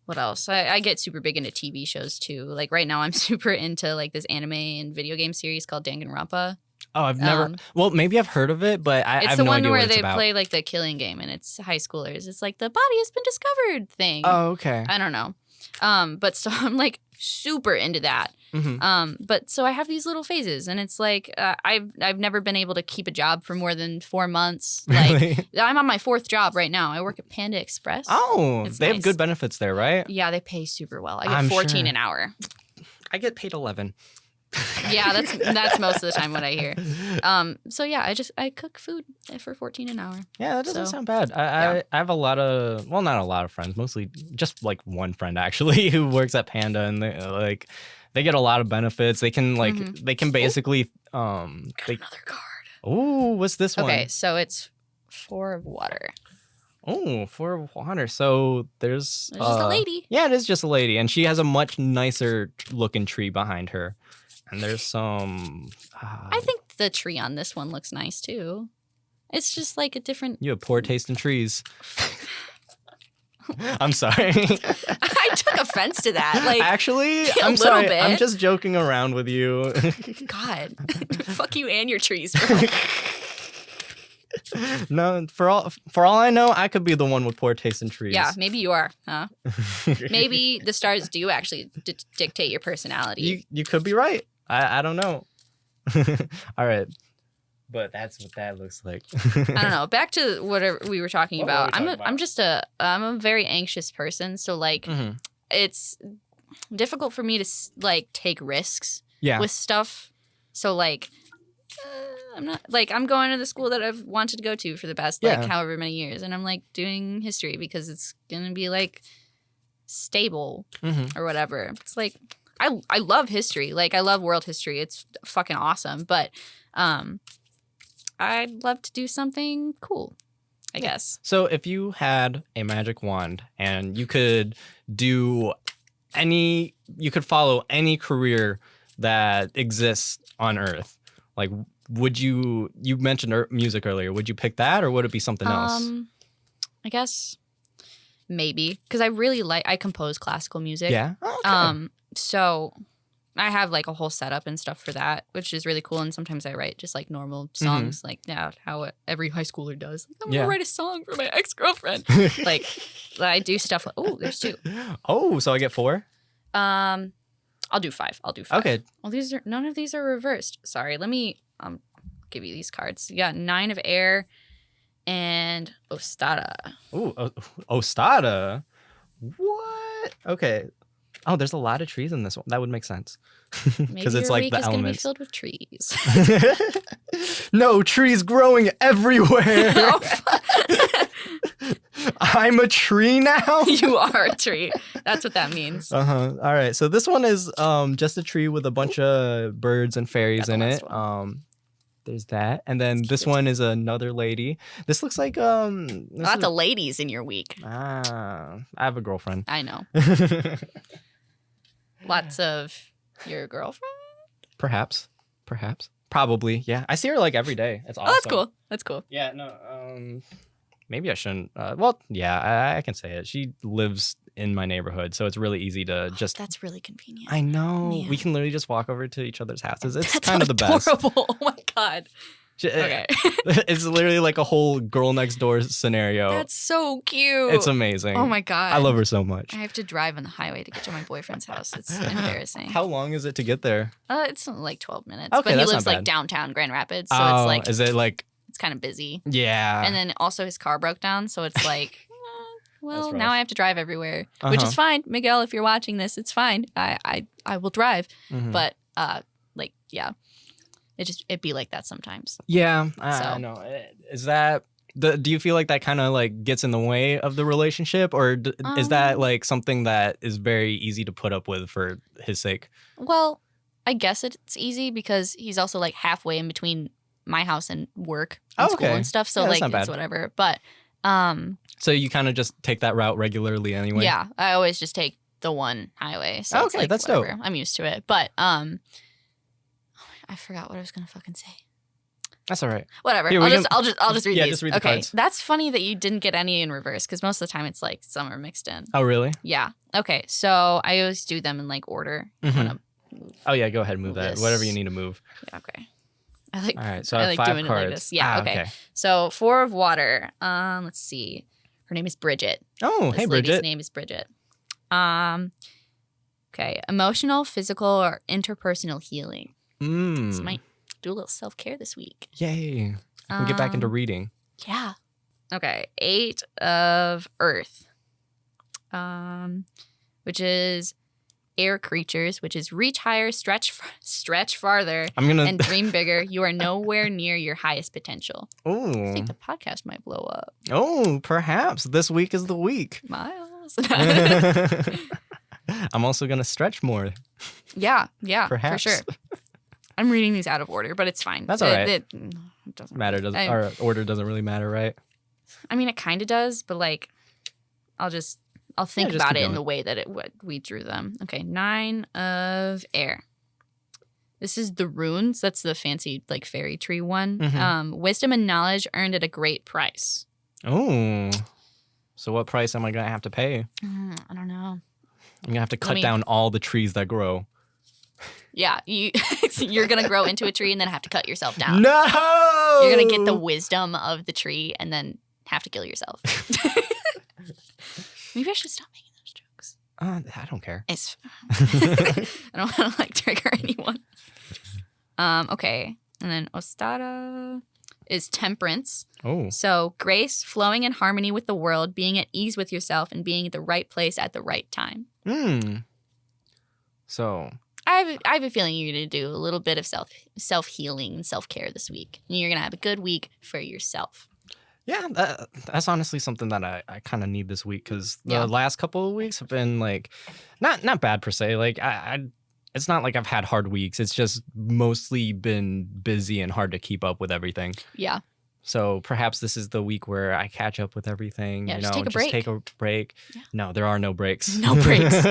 what else? I get super big into TV shows too. Like right now I'm super into like this anime and video game series called Danganronpa. Oh, I've never. Well, maybe I've heard of it, but I have no idea what it's about. It's the one where they play like the killing game, and it's high schoolers. It's like the body has been discovered thing. Oh, okay. I don't know. But so I'm like super into that. But so I have these little phases, and it's like I've never been able to keep a job for more than 4 months. Really? Like I'm on my 4th job right now. I work at Panda Express. Oh, they have good benefits there, right? Yeah, they pay super well. I get 14 an hour. I get paid 11. Yeah, that's most of the time what I hear. So yeah, I cook food for 14 an hour. Yeah, that doesn't sound bad. I have a lot of, well, not a lot of friends, mostly just like one friend actually who works at Panda, and they get a lot of benefits. They can they can basically got another card. Oh, what's this one? Okay, so it's 4 of water. Oh, 4 of water. So there's just a lady. Yeah, it is just a lady, and she has a much nicer looking tree behind her. And there's some... I think the tree on this one looks nice, too. It's just like a different... You have poor taste in trees. I'm sorry. I took offense to that. Like, actually, I'm sorry. Bit. I'm just joking around with you. God. Fuck you and your trees, bro. No, for all I know, I could be the one with poor taste in trees. Yeah, maybe you are, huh? Maybe the stars do actually dictate your personality. You could be right. I don't know. All right. But that's what that looks like. I don't know. Back to whatever we were talking about. I'm a very anxious person, so like it's difficult for me to like take risks with stuff. So like I'm not like I'm going to the school that I've wanted to go to for the past like however many years, and I'm like doing history because it's gonna be like stable or whatever. It's like I love history. Like I love world history. It's fucking awesome, but I'd love to do something cool, I guess. So if you had a magic wand and you could follow any career that exists on Earth, like would you mentioned music earlier, would you pick that or would it be something else? I guess maybe because I compose classical music. Yeah. Oh, okay. So I have like a whole setup and stuff for that, which is really cool. And sometimes I write just like normal songs, like how every high schooler does. Like, I'm gonna write a song for my ex-girlfriend. Like I do stuff. Oh, there's 2. Oh, so I get 4. I'll do 5. Okay. Well, none of these are reversed. Sorry. Let me give you these cards. You got 9 of air and Ostada. Ooh, Ostada. What? Okay. Oh, there's a lot of trees in this one. That would make sense. Because it's like the elements. Gonna be filled with trees. No, trees growing everywhere. Oh, I'm a tree now? You are a tree. That's what that means. All right. So this one is just a tree with a bunch of birds and fairies in it. There's that. And then this one is another lady. This looks like lots of ladies in your week. I have a girlfriend. I know. Lots of your girlfriend? Perhaps. Probably. Yeah. I see her like every day. It's awesome. Oh, that's cool. Yeah, no. Maybe I shouldn't. Well, yeah, I can say it. She lives in my neighborhood, so it's really easy to just. That's really convenient. I know. Man. We can literally just walk over to each other's houses. It's That's kind of the best. Adorable. Oh my god. Okay. It's literally like a whole girl next door scenario. That's so cute. It's amazing. Oh my god. I love her so much. I have to drive on the highway to get to my boyfriend's house. It's embarrassing. How long is it to get there? It's like 12 minutes. Okay, but he that's lives not bad. like downtown Grand Rapids, so it's like is it like it's kind of busy. Yeah. And then also his car broke down, so it's like well, now I have to drive everywhere, which is fine. Miguel, if you're watching this, it's fine. I will drive. But like yeah. It'd be like that sometimes. Yeah, I know. Is that do you feel like that kind of like gets in the way of the relationship, or is that like something that is very easy to put up with for his sake? Well, I guess it's easy because he's also like halfway in between my house and work and school and stuff. So like it's whatever. But so you kind of just take that route regularly anyway? Yeah, I always just take the one highway. So it's like, that's whatever. Dope. I'm used to it. But I forgot what I was gonna fucking say. That's all right. Whatever. Here, I'll just read these. Just read the cards. That's funny that you didn't get any in reverse because most of the time it's like some are mixed in. Oh really? Yeah. Okay. So I always do them in like order. Oh yeah, go ahead, move that. Whatever you need to move. Yeah. Okay. All right. So I like 5 doing cards. It like this. Yeah. Okay. So 4 of water. Let's see. Her name is Bridget. Oh, hey Bridget. Lady's name is Bridget. Okay. Emotional, physical, or interpersonal healing. This might do a little self-care this week. Yay. I can get back into reading. Yeah. Okay. 8 of earth. Which is air creatures, which is reach higher, stretch farther, and dream bigger. You are nowhere near your highest potential. Oh. I think the podcast might blow up. Oh, perhaps. This week is the week. Miles. I'm also going to stretch more. Yeah. Perhaps. For sure. I'm reading these out of order, but it's fine. That's all right. It doesn't matter. Our order doesn't really matter, right? I mean, it kind of does, but like, I'll think about it in the way that we drew them. Okay, 9 of air. This is the runes. That's the fancy like fairy tree one. Wisdom and knowledge earned at a great price. Oh, so what price am I gonna have to pay? I don't know. I'm gonna have to cut down all the trees that grow. Yeah, you're gonna grow into a tree and then have to cut yourself down. No! You're gonna get the wisdom of the tree and then have to kill yourself. Maybe I should stop making those jokes. I don't care. I don't want to like trigger anyone. Okay, and then Ostara is temperance. Oh. So grace, flowing in harmony with the world, being at ease with yourself, and being at the right place at the right time. So I have a feeling you're going to do a little bit of self-healing and self-care this week. And you're going to have a good week for yourself. Yeah, that's honestly something that I kind of need this week because the last couple of weeks have been like not bad per se. Like it's not like I've had hard weeks. It's just mostly been busy and hard to keep up with everything. Yeah. So perhaps this is the week where I catch up with everything. Yeah, you just know, take a break. Yeah. No, there are no breaks. No breaks.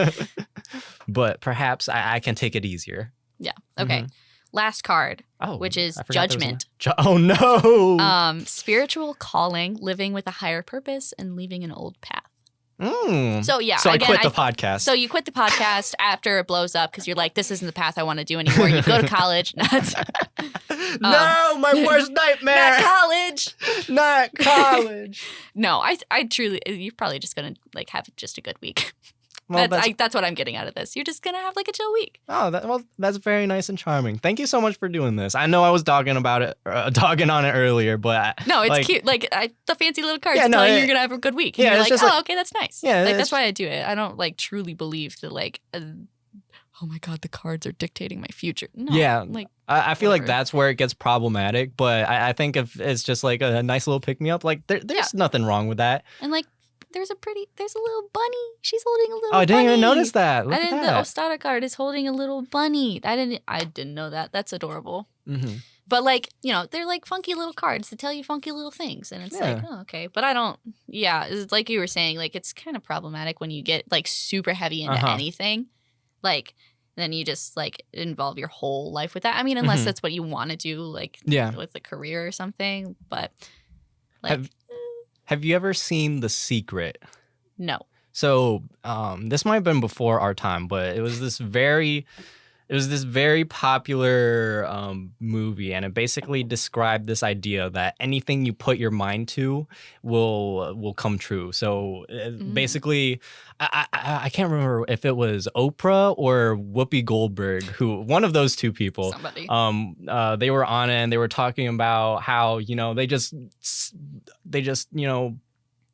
But perhaps I can take it easier. Yeah. Okay. Last card, which is judgment. Oh no. Spiritual calling, living with a higher purpose, and leaving an old path. So yeah. So again, I quit the podcast. So you quit the podcast after it blows up because you're like, this isn't the path I want to do anymore. You go to college. No, my worst nightmare. Not college. Not college. No, I truly, you're probably just gonna like have just a good week. Well, that's what I'm getting out of this. You're just gonna have like a chill week. Oh, that's very nice and charming. Thank you so much for doing this. I know I was dogging on it earlier, but no, it's cute. Like the fancy little cards telling you you're gonna have a good week. And you're like, oh, okay, that's nice. Yeah, like that's why I do it. I don't like truly believe that like, oh my god, the cards are dictating my future. No, yeah, like I feel like that's where it gets problematic. But I think if it's just like a nice little pick me up, like there's nothing wrong with that. And like. There's a little bunny. She's holding a little bunny. Oh, I didn't even notice that. The Ostara card is holding a little bunny. I didn't know that. That's adorable. Mm-hmm. But like, you know, they're like funky little cards that tell you funky little things. And it's like, oh, okay. But I don't, it's like you were saying, like it's kind of problematic when you get like super heavy into anything. Like, then you just like involve your whole life with that. I mean, unless that's what you want to do, like with a career or something. But like... Have you ever seen The Secret? No. So this might have been before our time, but it was this very popular movie, and it basically described this idea that anything you put your mind to will come true. So basically, I can't remember if it was Oprah or Whoopi Goldberg, one of those two people. Somebody. They were on it and they were talking about how they just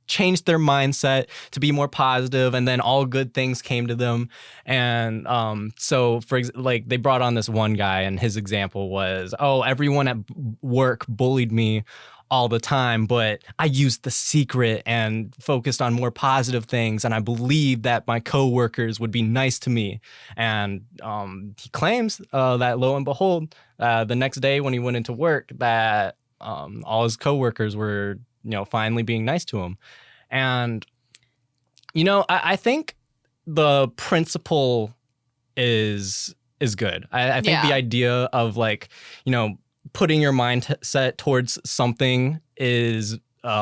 changed their mindset to be more positive, and then all good things came to them. And so they brought on this one guy, and his example was, oh, everyone at work bullied me all the time, but I used The Secret and focused on more positive things, and I believed that my coworkers would be nice to me. And he claims that lo and behold, the next day when he went into work, that all his coworkers were finally being nice to him. And, I think the principle is good. I think the idea of like, putting your mindset towards something is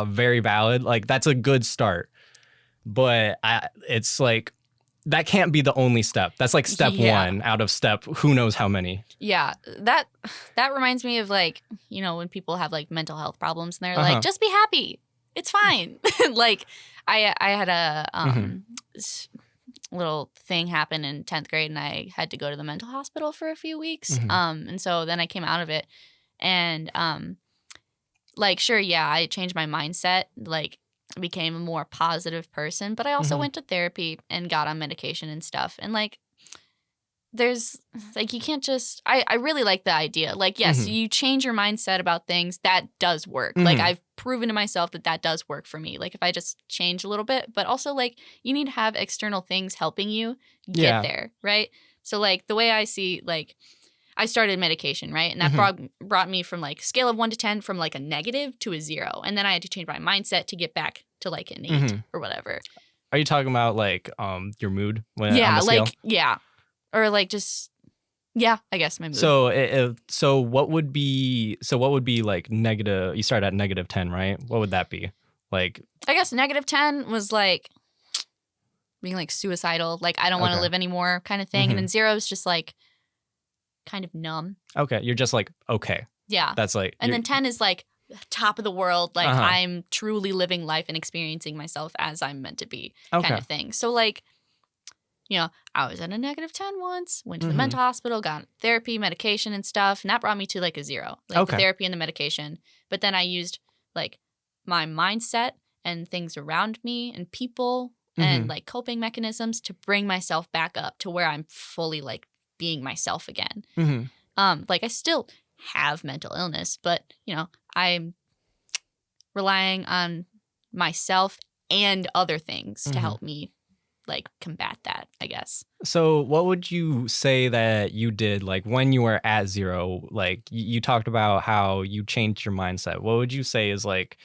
very valid. Like that's a good start. But it's like, that can't be the only step. That's like step one out of step who knows how many. Yeah, that reminds me of like, when people have like mental health problems and they're like, just be happy. It's fine. Like I had a little thing happen in 10th grade and I had to go to the mental hospital for a few weeks. And so then I came out of it and like, sure, I changed my mindset, like became a more positive person, but I also went to therapy and got on medication and stuff. And like, there's like, you can't just, I really like the idea. Like, yes, you change your mindset about things, that does work. Like I've proven to myself that does work for me. Like if I just change a little bit, but also like you need to have external things helping you get there. Right. So like the way I see, like I started medication, right? And that brought me from like scale of 1 to 10 from like a negative to a 0. And then I had to change my mindset to get back to like an 8 or whatever. Are you talking about like your mood? Or like just, I guess my mood. So what would be like negative? You start at negative 10, right? What would that be? Like, I guess negative 10 was like being like suicidal, like I don't want to live anymore kind of thing. And then 0 is just like kind of numb. Okay. You're just like, okay. Yeah. That's like. And then 10 is like top of the world. Like Uh-huh. I'm truly living life and experiencing myself as I'm meant to be Okay. kind of thing. So like, you know, I was at a -10 once, went to the Mhm. mental hospital, got therapy, medication and stuff. And that brought me to like a 0, like Okay. the therapy and the medication. But then I used like my mindset and things around me and people and Mhm. like coping mechanisms to bring myself back up to where I'm fully like being myself again. Mhm. Like I still have mental illness, but you know, I'm relying on myself and other things to Mhm. help me like combat that, I guess. So what would you say that you did like when you were at 0? Like you talked about how you changed your mindset. What would you say is like,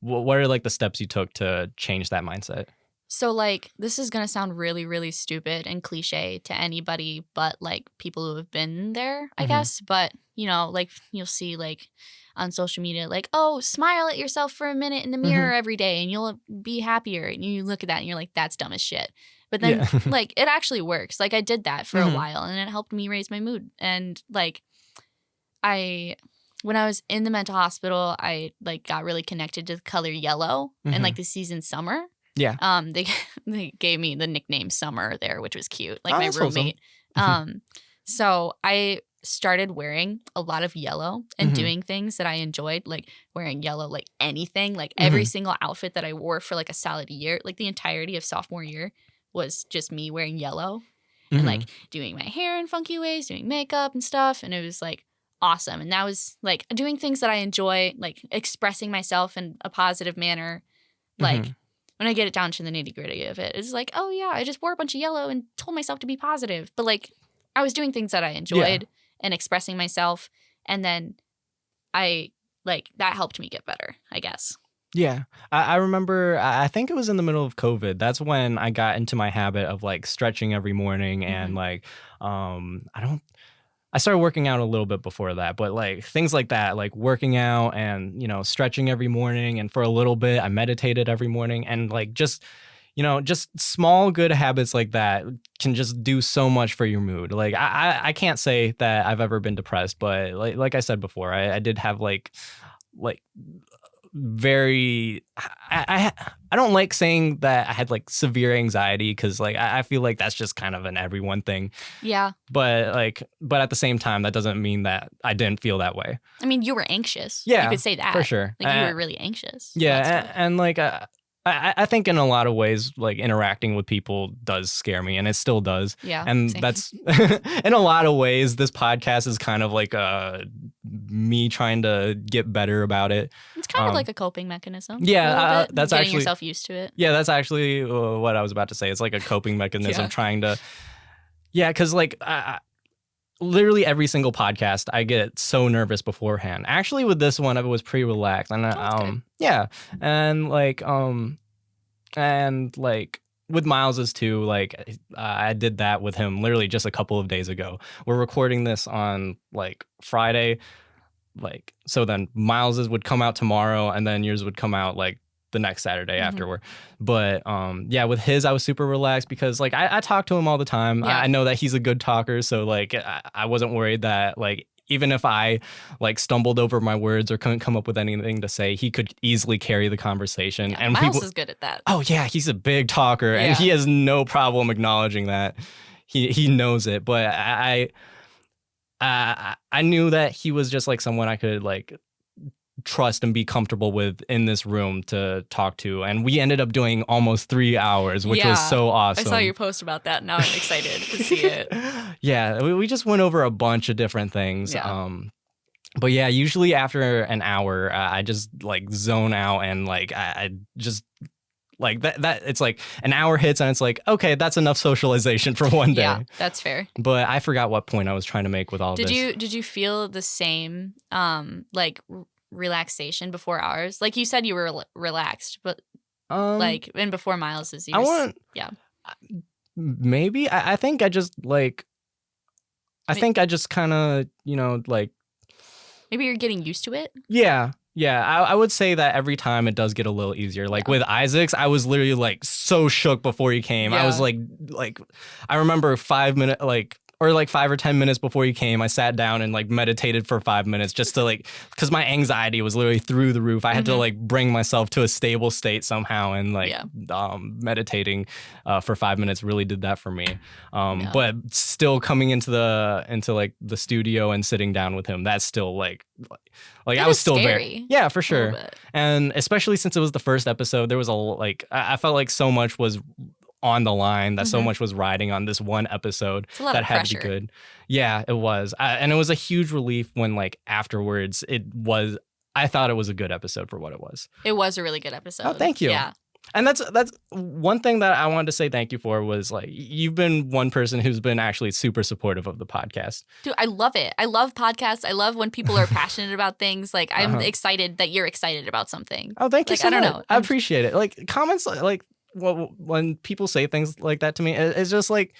what are like the steps you took to change that mindset? So like this is gonna sound really, really stupid and cliche to anybody but like people who have been there, I Mhm. guess. But you know, like you'll see like on social media, like, oh, smile at yourself for a minute in the mirror every day and you'll be happier. And you look at that and you're like, that's dumb as shit. But then Yeah. like it actually works. Like I did that for a Mhm. while and it helped me raise my mood. And like when I was in the mental hospital, I like got really connected to the color yellow and like the season summer. Yeah. They gave me the nickname Summer there, which was cute, like Oh, my that's wholesome. roommate. So I started wearing a lot of yellow and Mhm. doing things that I enjoyed, like wearing yellow, like anything, like every single outfit that I wore for like a solid year, like the entirety of sophomore year was just me wearing yellow and like doing my hair in funky ways, doing makeup and stuff. And it was like awesome. And that was like doing things that I enjoy, like expressing myself in a positive manner, like. When I get it down to the nitty-gritty of it, it's like, oh yeah, I just wore a bunch of yellow and told myself to be positive. But like I was doing things that I enjoyed and expressing myself. And then I like that helped me get better, I guess. Yeah. I remember, I think it was in the middle of COVID. That's when I got into my habit of like stretching every morning and like, I started working out a little bit before that, but like things like that, like working out and, you know, stretching every morning. And for a little bit, I meditated every morning and like just, you know, just small good habits like that can just do so much for your mood. Like I can't say that I've ever been depressed, but like I said before, I did have like very I don't like saying that I had like severe anxiety because like I feel like that's just kind of an everyone thing. Yeah. But at the same time, that doesn't mean that I didn't feel that way. I mean, you were anxious. Yeah, you could say that for sure. Like you were really anxious. Yeah, and like I think in a lot of ways, like interacting with people does scare me, and it still does. Yeah, and same. that's in a lot of ways. This podcast is kind of like me trying to get better about it. It's kind of like a coping mechanism. Yeah, that's getting actually yourself used to it. Yeah, that's actually what I was about to say. It's like a coping mechanism, trying to. Yeah, because like literally every single podcast, I get so nervous beforehand. Actually, with this one, I was pretty relaxed, and yeah, and like with Miles's too. Like I did that with him literally just a couple of days ago. We're recording this on like Friday, like so then Miles's would come out tomorrow, and then yours would come out like the next Saturday afterward. But yeah, with his I was super relaxed because like I talk to him all the time. Yeah. I know that he's a good talker, so like I wasn't worried that like even if I like stumbled over my words or couldn't come up with anything to say, he could easily carry the conversation. Yeah, and Miles is good at that. Oh yeah, he's a big talker and he has no problem acknowledging that. He knows it, but I knew that he was just like someone I could like trust and be comfortable with in this room to talk to, and we ended up doing almost 3 hours, which was so awesome. I saw your post about that. Now I'm excited to see it. Yeah, we just went over a bunch of different things. But yeah, usually after an hour, I just like zone out and like I just like that it's like an hour hits and it's like, okay, that's enough socialization for one day. Yeah, that's fair. But I forgot what point I was trying to make with all this. Did you feel the same like relaxation before ours? Like you said you were relaxed, but like and before Miles's maybe I think I just like I think I just kind of, you know, like maybe you're getting used to it. Yeah, I would say that every time it does get a little easier. Like with Isaac's, I was literally like so shook before he came. I was like I remember 5 minutes, like or like 5 or 10 minutes before you came, I sat down and like meditated for 5 minutes just to like, because my anxiety was literally through the roof. I had to like bring myself to a stable state somehow, and like meditating for 5 minutes really did that for me. But still coming into the studio and sitting down with him, that's still like I was still scary. Yeah, for sure. And especially since it was the first episode, there was I felt like so much was on the line, that so much was riding on this one episode that had to be good. Yeah, it was. And it was a huge relief when like afterwards I thought it was a good episode for what it was. It was a really good episode. Oh, thank you. Yeah. And that's one thing that I wanted to say thank you for was like, you've been one person who's been actually super supportive of the podcast. Dude, I love it. I love podcasts. I love when people are passionate about things. Like, I'm excited that you're excited about something. Oh, thank you so much. I don't know. I appreciate it. Like comments like, when people say things like that to me, it's just like,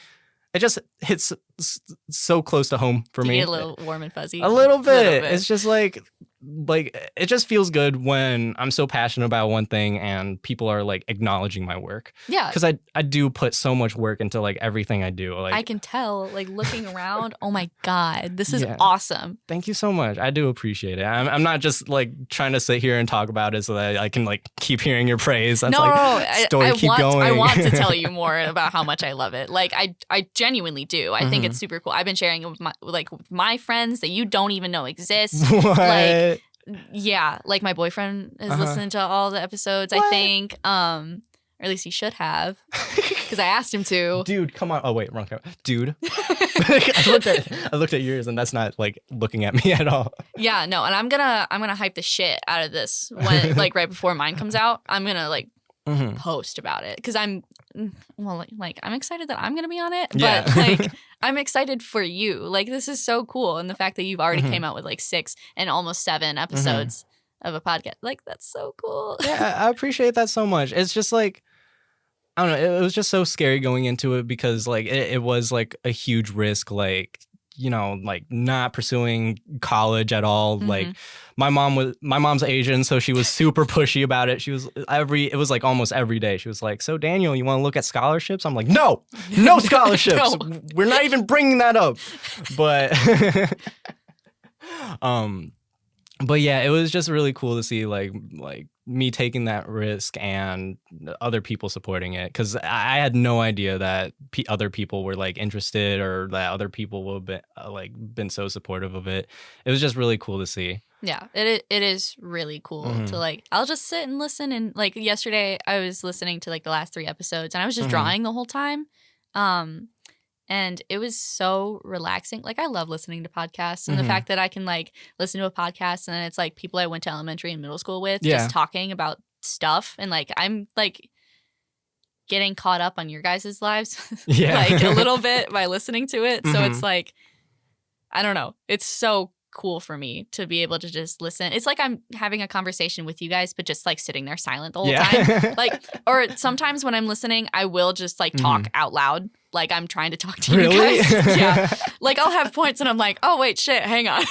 it just hits so close to home for me. You get a little warm and fuzzy. A little bit. It's just like it just feels good when I'm so passionate about one thing and people are like acknowledging my work. Yeah. Because I do put so much work into like everything I do. Like, I can tell, like looking around, oh my God, this is awesome. Thank you so much. I do appreciate it. I'm not just like trying to sit here and talk about it so that I can like keep hearing your praise. That's Story, keep going. I want to tell you more about how much I love it. Like I genuinely do. I think it's super cool. I've been sharing it with my friends that you don't even know exist. What? Like, yeah, like my boyfriend is listening to all the episodes, I think. Or at least he should have, because I asked him to. Dude, come on. Oh, wait, wrong camera. Dude. I looked at yours, and that's not like looking at me at all. Yeah, no, and I'm gonna hype the shit out of this when like right before mine comes out. I'm gonna like post about it because I'm excited that I'm gonna be on it, but like I'm excited for you. Like, this is so cool, and the fact that you've already came out with like 6 and almost 7 episodes of a podcast, like that's so cool. Yeah, I appreciate that so much. It's just like, I don't know, it was just so scary going into it because like it was like a huge risk, like, you know, like not pursuing college at all. Like my mom's Asian, so she was super pushy about it. She was it was like almost every day. She was like, "So Daniel, you want to look at scholarships?" I'm like, "No scholarships. No. We're not even bringing that up." But but yeah, it was just really cool to see like me taking that risk and other people supporting it, because I had no idea that other people were like interested, or that other people would have been so supportive of it. It was just really cool to see. Yeah, it is really cool to like, I'll just sit and listen, and like yesterday I was listening to like the last 3 episodes and I was just drawing the whole time. And it was so relaxing. Like, I love listening to podcasts, and the fact that I can like listen to a podcast and it's like people I went to elementary and middle school with just talking about stuff, and like I'm like getting caught up on your guys' lives like a little bit by listening to it. So it's like, I don't know. It's so cool for me to be able to just listen. It's like I'm having a conversation with you guys, but just like sitting there silent the whole time. Like, or sometimes when I'm listening, I will just like talk out loud. Like I'm trying to talk to you guys. Yeah. Like I'll have points and I'm like, oh wait, shit, hang on.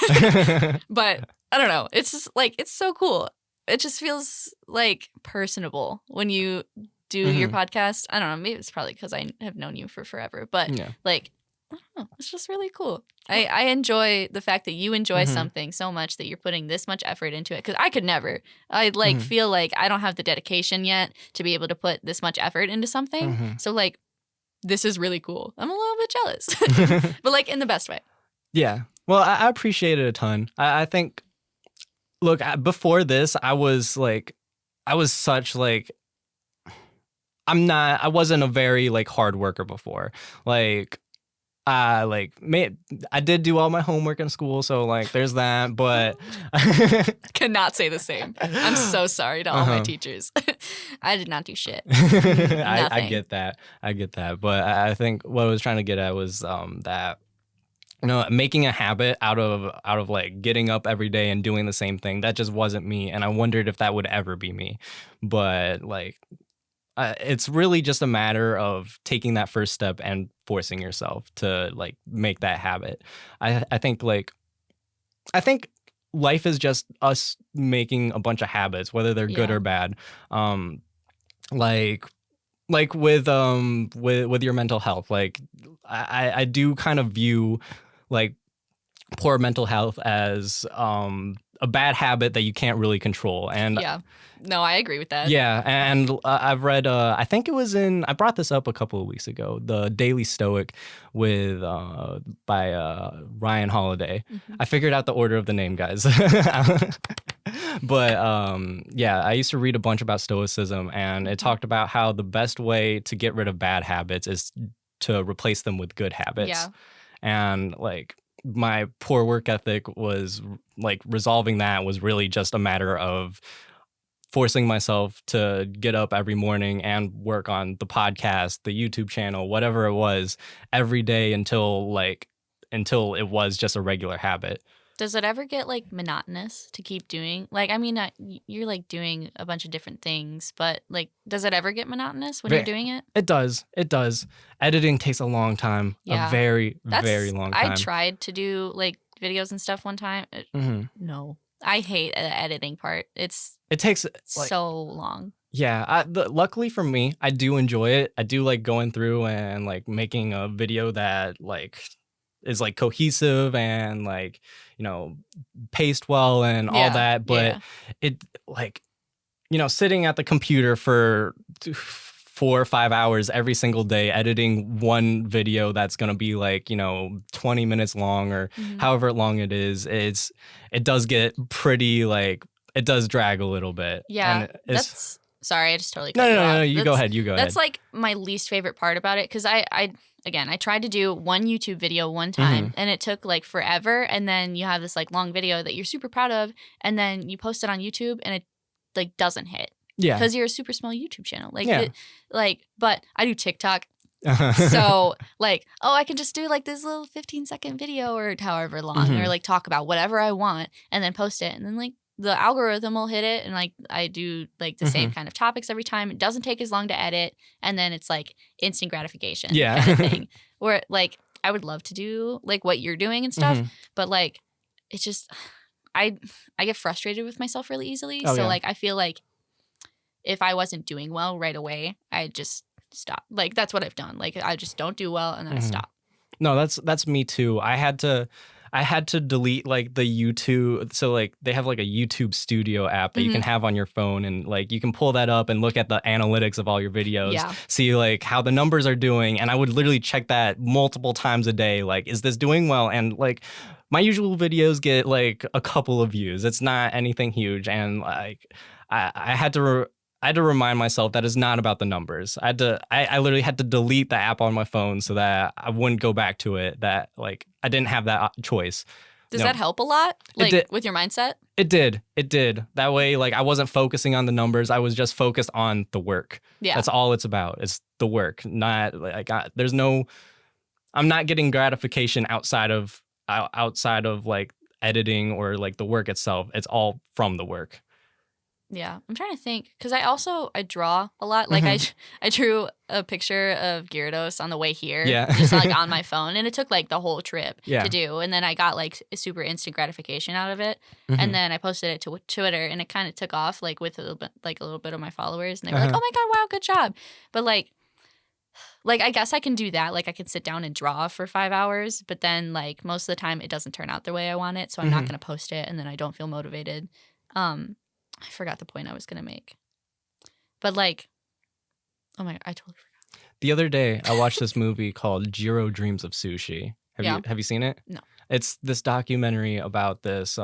But I don't know. It's just like, it's so cool. It just feels like personable when you do your podcast. I don't know. Maybe it's probably because I have known you for forever, but like, I don't know. It's just really cool. I enjoy the fact that you enjoy something so much that you're putting this much effort into it. Because I could never. I like feel like I don't have the dedication yet to be able to put this much effort into something. So like, this is really cool. I'm a little bit jealous, but like in the best way. Yeah. Well, I appreciate it a ton. I think, look, before this, I was such like, I wasn't a very like hard worker before. Like, I did do all my homework in school, so like there's that, but cannot say the same. I'm so sorry to all my teachers. I did not do shit. I get that. But I think what I was trying to get at was that, you know, making a habit out of like getting up every day and doing the same thing, that just wasn't me, and I wondered if that would ever be me. But like, it's really just a matter of taking that first step and forcing yourself to like make that habit. I think life is just us making a bunch of habits, whether they're good or bad. Like with your mental health, like I do kind of view like poor mental health as a bad habit that you can't really control. And yeah, no, I agree with that. yeah, and I've read, I think it was I brought this up a couple of weeks ago, the Daily Stoic by Ryan Holiday. Mm-hmm. I figured out the order of the name, guys. But yeah, I used to read a bunch about Stoicism, and it talked about how the best way to get rid of bad habits is to replace them with good habits. Yeah. And like my poor work ethic was like resolving that was really just a matter of forcing myself to get up every morning and work on the podcast, the YouTube channel, whatever it was, every day until it was just a regular habit. Does it ever get like monotonous to keep doing? Like, I mean, you're like doing a bunch of different things, but like, does it ever get monotonous when you're doing it? It does. It does. Editing takes a long time. Yeah. A very, very long time. I tried to do like videos and stuff one time. No, I hate the editing part. It takes so long. Yeah. Luckily for me, I do enjoy it. I do like going through and like making a video that like is like cohesive and like, paced well and all that. But it like, sitting at the computer for 4 or 5 hours every single day, editing one video that's going to be like, 20 minutes long or however long it is, it does get pretty like, it does drag a little bit. Yeah. And sorry, I just totally cut you off. No, you go ahead. That's like my least favorite part about it. Cause I tried to do one YouTube video one time and it took like forever. And then you have this like long video that you're super proud of. And then you post it on YouTube and it like doesn't hit. Yeah. Because you're a super small YouTube channel. But I do TikTok. So like, I can just do like this little 15-second video or however long or like talk about whatever I want and then post it. And then like the algorithm will hit it and like I do like the same kind of topics every time. It doesn't take as long to edit and then it's like instant gratification kind of thing. Where like I would love to do like what you're doing and stuff, but like it's just I get frustrated with myself really easily. Like I feel like if I wasn't doing well right away, I'd just stop. Like that's what I've done. Like I just don't do well and then I stop. No, that's me too. I had to delete like the YouTube. So like they have like a YouTube Studio app that you can have on your phone and like you can pull that up and look at the analytics of all your videos, see like how the numbers are doing. And I would literally check that multiple times a day. Like, is this doing well? And like my usual videos get like a couple of views. It's not anything huge. And like I had to remind myself that it's not about the numbers. I literally had to delete the app on my phone so that I wouldn't go back to it. That like I didn't have that choice. Does that help a lot? Like with your mindset? It did. That way, like I wasn't focusing on the numbers. I was just focused on the work. Yeah. That's all it's about. It's the work. Not like I'm not getting gratification outside of like editing or like the work itself. It's all from the work. Yeah, I'm trying to think because I draw a lot. Like I drew a picture of Gyarados on the way here, just like on my phone, and it took like the whole trip to do. And then I got like a super instant gratification out of it. And then I posted it to Twitter, and it kind of took off like with a little bit of my followers, and they were like, "Oh my god, wow, good job!" But like I guess I can do that. Like I can sit down and draw for 5 hours, but then like most of the time it doesn't turn out the way I want it, so I'm not gonna post it, and then I don't feel motivated. I forgot the point I was going to make. But like, oh my, I totally forgot. The other day, I watched this movie called Jiro Dreams of Sushi. Have you seen it? No. It's this documentary about this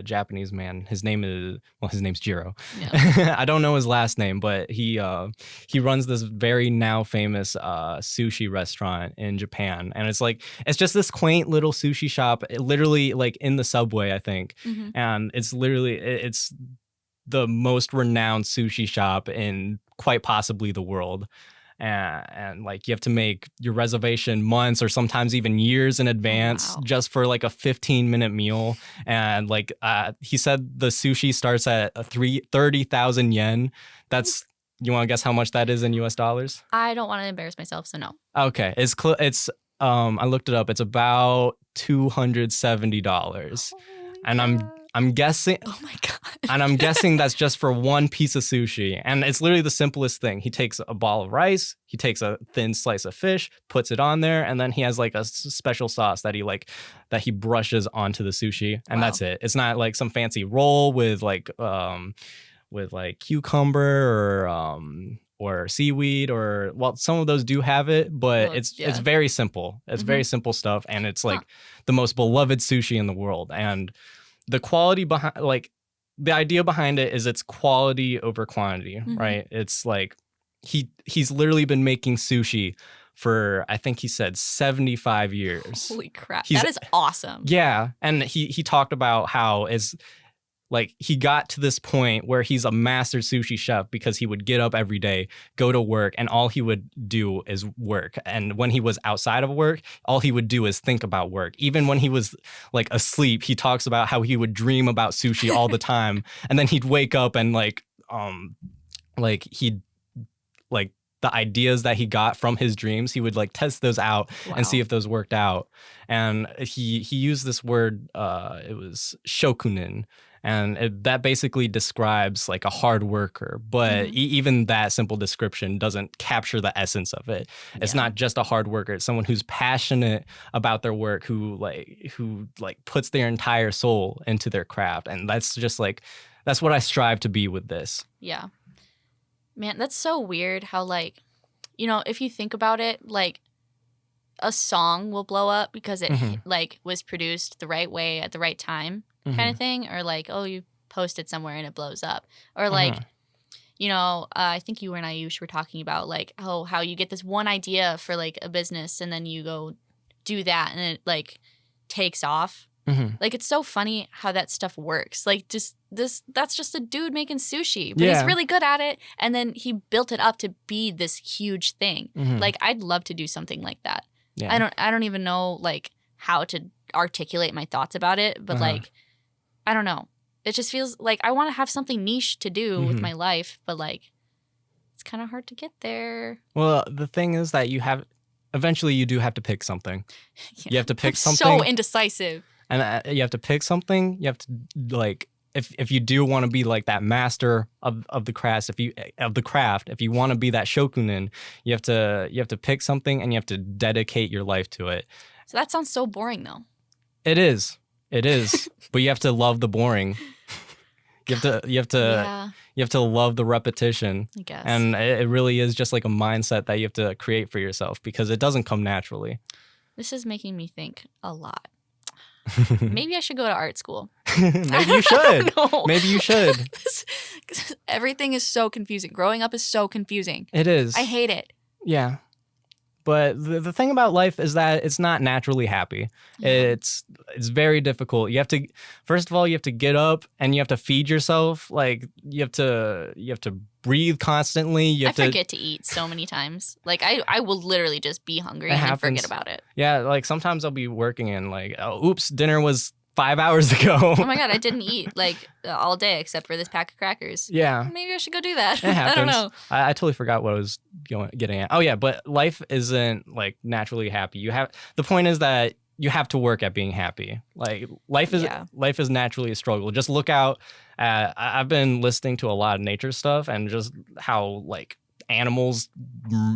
Japanese man. His name's Jiro. Yeah. I don't know his last name, but he runs this very now famous sushi restaurant in Japan, and it's just this quaint little sushi shop, literally like in the subway, I think, and it's the most renowned sushi shop in quite possibly the world. And like you have to make your reservation months or sometimes even years in advance just for like a 15-minute meal. And like he said the sushi starts at 30,000 yen. That's, you want to guess how much that is in US dollars? I don't want to embarrass myself, so no. Okay. It's I looked it up. It's about $270. And I'm guessing. Oh my God. And I'm guessing that's just for one piece of sushi. And it's literally the simplest thing. He takes a ball of rice, he takes a thin slice of fish, puts it on there, and then he has like a special sauce that he brushes onto the sushi, and that's it. It's not like some fancy roll with like cucumber or seaweed, or well, some of those do have it, but it's very simple. It's very simple stuff, and it's like the most beloved sushi in the world. And the quality behind, like, the idea behind it is it's quality over quantity, right? It's like he's literally been making sushi for, I think he said 75 years. Holy crap. That is awesome. Yeah. And he talked about how like he got to this point where he's a master sushi chef because he would get up every day, go to work, and all he would do is work. And when he was outside of work, all he would do is think about work. Even when he was like asleep, he talks about how he would dream about sushi all the time. And then he'd wake up and the ideas that he got from his dreams, he would like test those out and see if those worked out. And he used this word, it was shokunin. And that basically describes like a hard worker, but even that simple description doesn't capture the essence of it. It's not just a hard worker; it's someone who's passionate about their work, who puts their entire soul into their craft, and that's what I strive to be with this. Yeah, man, that's so weird. How if you think about it, like a song will blow up because it was produced the right way at the right time. Kind of thing, or like, oh, you post it somewhere and it blows up, or like, I think you and Ayush were talking about like, oh, how you get this one idea for like a business and then you go do that and it like takes off. Like, it's so funny how that stuff works. Like, that's just a dude making sushi, but he's really good at it, and then he built it up to be this huge thing. Like, I'd love to do something like that. I don't even know like how to articulate my thoughts about it, but like, I don't know. It just feels like I want to have something niche to do with my life, but like it's kind of hard to get there. Well, the thing is that eventually you do have to pick something. You have to pick something. So indecisive. And you have to pick something. You have to like, if you do want to be like that master of the craft, if you want to be that shokunin, you have to pick something and you have to dedicate your life to it. So that sounds so boring though. It is, but you have to love the boring. You have to love the repetition. I guess. And it really is just like a mindset that you have to create for yourself because it doesn't come naturally. This is making me think a lot. Maybe I should go to art school. Maybe you should. Maybe you should. Everything is so confusing. Growing up is so confusing. It is. I hate it. Yeah. But the thing about life is that it's not naturally happy. Yeah. It's very difficult. You have to, first of all, you have to get up and you have to feed yourself. Like you have to breathe constantly. I forget to eat so many times. Like I will literally just be hungry and then forget about it. Yeah, like sometimes I'll be working and like, oh, oops, dinner was 5 hours ago. Oh my God, I didn't eat like all day except for this pack of crackers. Yeah. Maybe I should go do that. It happens. I don't know. I totally forgot what I was getting at. Oh yeah, but life isn't like naturally happy. The point is that you have to work at being happy. Like life is naturally a struggle. Just look out at, I've been listening to a lot of nature stuff and just how like animals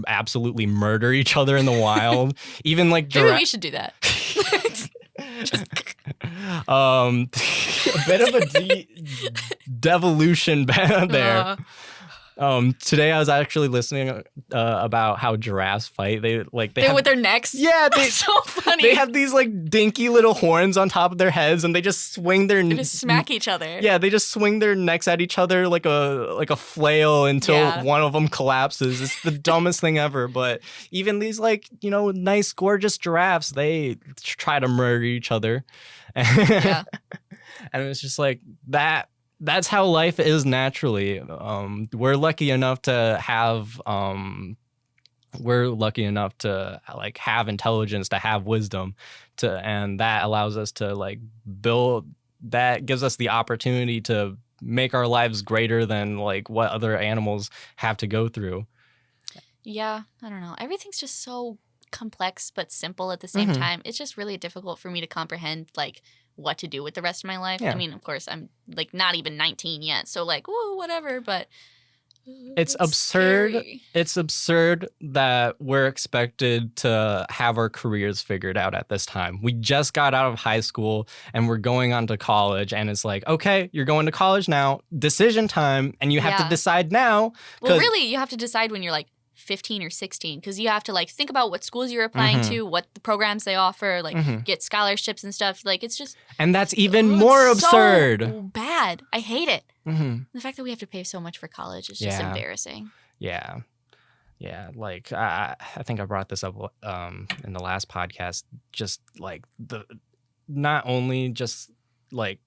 absolutely murder each other in the wild. Even like maybe we should do that. A bit of a devolution there. Today I was actually listening about how giraffes fight. They with their necks. Yeah, that's so funny. They have these like dinky little horns on top of their heads, and they just swing their. They just smack each other. Yeah, they just swing their necks at each other like a flail until one of them collapses. It's the dumbest thing ever. But even these like nice gorgeous giraffes, they try to murder each other. Yeah. And it's just like that. That's how life is naturally. We're lucky enough to have like have intelligence, to have wisdom, and that allows us to like build. That gives us the opportunity to make our lives greater than like what other animals have to go through. Yeah, I don't know. Everything's just so complex but simple at the same time. It's just really difficult for me to comprehend like what to do with the rest of my life. I mean, of course, I'm like not even 19 yet, so like, whoa, whatever. But it's absurd. Scary. It's absurd that we're expected to have our careers figured out at this time. We just got out of high school and we're going on to college, and it's like, okay, you're going to college now, decision time, and you have to decide now. Well, really, you have to decide when you're like 15 or 16, because you have to like think about what schools you're applying to, what the programs they offer, like get scholarships and stuff. Like it's just, and that's even more absurd. So bad. I hate it. The fact that we have to pay so much for college is just embarrassing. Yeah. Like I think I brought this up in the last podcast. Just like not only just like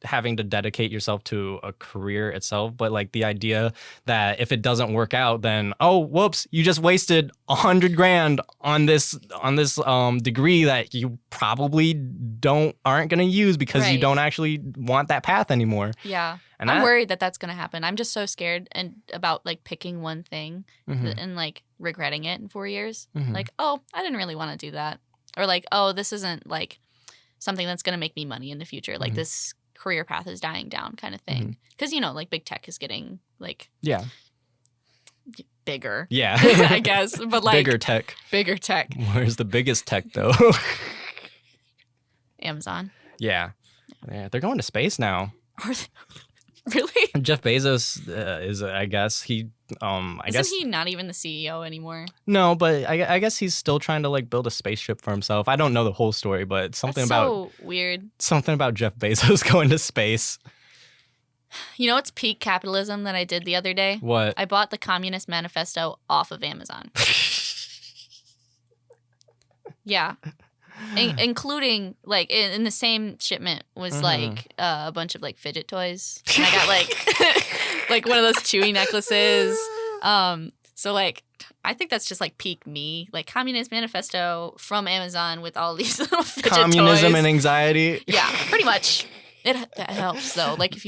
having to dedicate yourself to a career itself, but like the idea that if it doesn't work out, then whoops, you just wasted $100,000 on this degree that you probably aren't going to use because you don't actually want that path anymore. Yeah. And I'm worried that that's going to happen. I'm just so scared about like picking one thing and like regretting it in 4 years. Like, I didn't really want to do that. Or like, this isn't like something that's going to make me money in the future. Like this career path is dying down kind of thing. Because, like big tech is getting like bigger. Yeah. I guess. But like Bigger tech. Where's the biggest tech though? Amazon. Yeah. They're going to space now. Really? Jeff Bezos is, I guess he. Isn't he not even the CEO anymore? No, but I guess he's still trying to like build a spaceship for himself. I don't know the whole story, but so weird. Something about Jeff Bezos going to space. You know what's peak capitalism that I did the other day? What? I bought the Communist Manifesto off of Amazon. Yeah. Including, like, in the same shipment was, like, a bunch of, like, fidget toys. And I got, like, like one of those chewy necklaces. So, like, I think that's just, like, peak me. Like, Communist Manifesto from Amazon with all these little fidget toys. Communism and anxiety? Yeah, pretty much. That helps, though. Like, if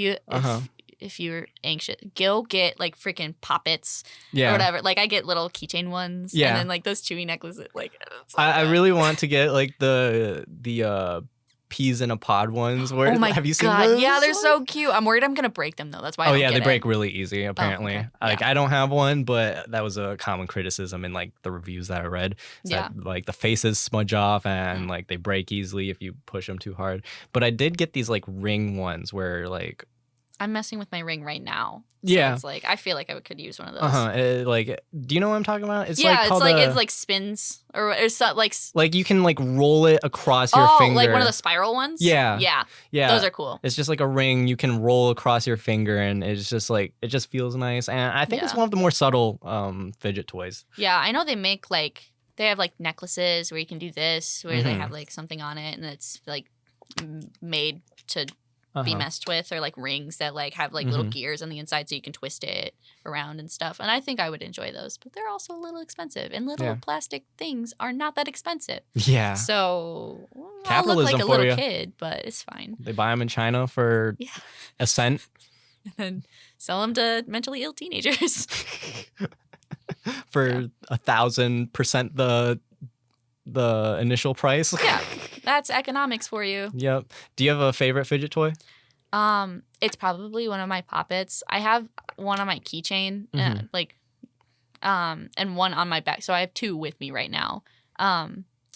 you're anxious, go get like freaking poppets or whatever. Like I get little keychain ones, and then like those chewy necklaces. Like I really want to get like the peas in a pod ones. Where have you seen those? Yeah, they're so cute. I'm worried I'm gonna break them though. That's why. They break really easy. Apparently, like I don't have one, but that was a common criticism in like the reviews that I read. That like the faces smudge off and like they break easily if you push them too hard. But I did get these like ring ones where like. I'm messing with my ring right now. So it's like I feel like I could use one of those. Like, do you know what I'm talking about? It's it's like spins or it's like you can like roll it across your finger. Like one of the spiral ones. Yeah. Those are cool. It's just like a ring you can roll across your finger, and it's just like it just feels nice. And I think it's one of the more subtle fidget toys. Yeah, I know they make like they have like necklaces where you can do this, where they have like something on it, and it's like made to. Be messed with, or like rings that like have like little gears on the inside so you can twist it around and stuff. And I think I would enjoy those, but they're also a little expensive, and little plastic things are not that expensive. Yeah. So capitalism I'll look like a for little kid, but it's fine. They buy them in China for a cent. And then sell them to mentally ill teenagers. For 1,000% the initial price. Yeah. That's economics for you. Yep. Do you have a favorite fidget toy? It's probably one of my poppets. I have one on my keychain, and one on my back. So I have two with me right now.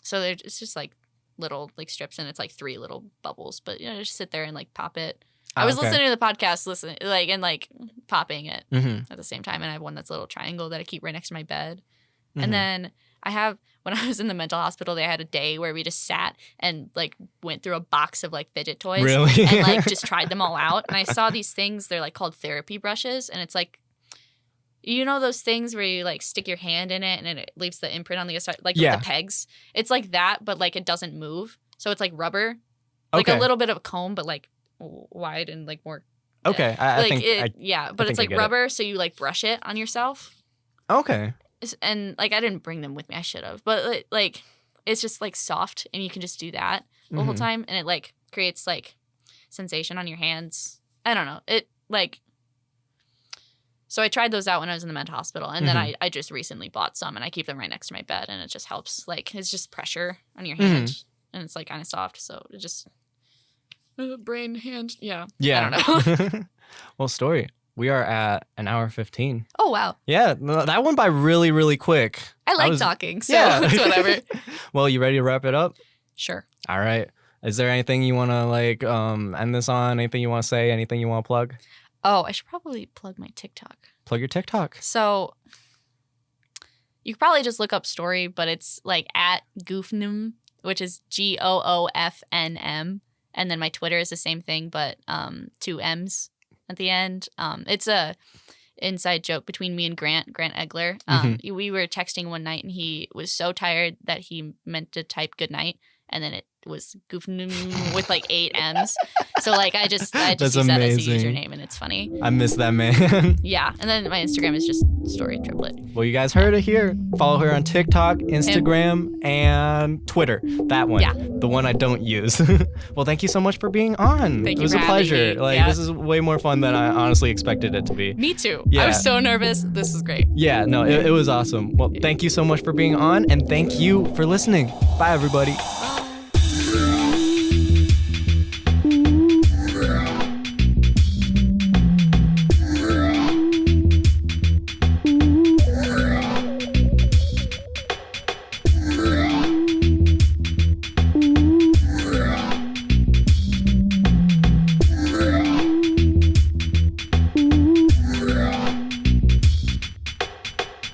So it's just like little like strips, and it's like 3 little bubbles. But just sit there and like pop it. I was listening to the podcast, popping it at the same time. And I have one that's a little triangle that I keep right next to my bed. And then I have, when I was in the mental hospital, they had a day where we just sat and like went through a box of like fidget toys. Really? And like just tried them all out. And I saw these things, they're like called therapy brushes. And it's like, you know those things where you like stick your hand in it and it leaves the imprint on the other side, like with the pegs? It's like that, but like it doesn't move. So it's like rubber. Like a little bit of a comb, but like wide and like more. Okay. But it's like rubber, so you like brush it on yourself. Okay. And like I didn't bring them with me, I should have, but like it's just like soft, and you can just do that the whole time, and it like creates like sensation on your hands. I don't know, it like So I tried those out when I was in the mental hospital, and then I just recently bought some, and I keep them right next to my bed, and it just helps. Like, it's just pressure on your hand, and it's like kind of soft, so it just brain hand, yeah. I don't know. Well, Story, we are at an hour 15. Oh wow. Yeah, that went by really, really quick. I like talking, so it's whatever. Well, you ready to wrap it up? Sure. All right. Is there anything you want to like end this on? Anything you want to say? Anything you want to plug? Oh, I should probably plug my TikTok. Plug your TikTok. So you could probably just look up Story, but it's like at Goofnum, which is GOOFNM. And then my Twitter is the same thing, but 2 M's at the end. It's a inside joke between me and Grant Egler. We were texting one night, and he was so tired that he meant to type good night, and then it was Goofnum with like 8 M's. So like I just use that as a username, and it's funny. I miss that man. Yeah, and then my Instagram is just Story Triplett. Well, you guys heard it here. Follow her on TikTok, Instagram, and Twitter. That one. Yeah. The one I don't use. Well, thank you so much for being on. Thank you. It was for a pleasure. having me. Like this is way more fun than I honestly expected it to be. Me too. Yeah. I was so nervous. This is great. Yeah, no, it was awesome. Well, thank you so much for being on, and thank you for listening. Bye, everybody.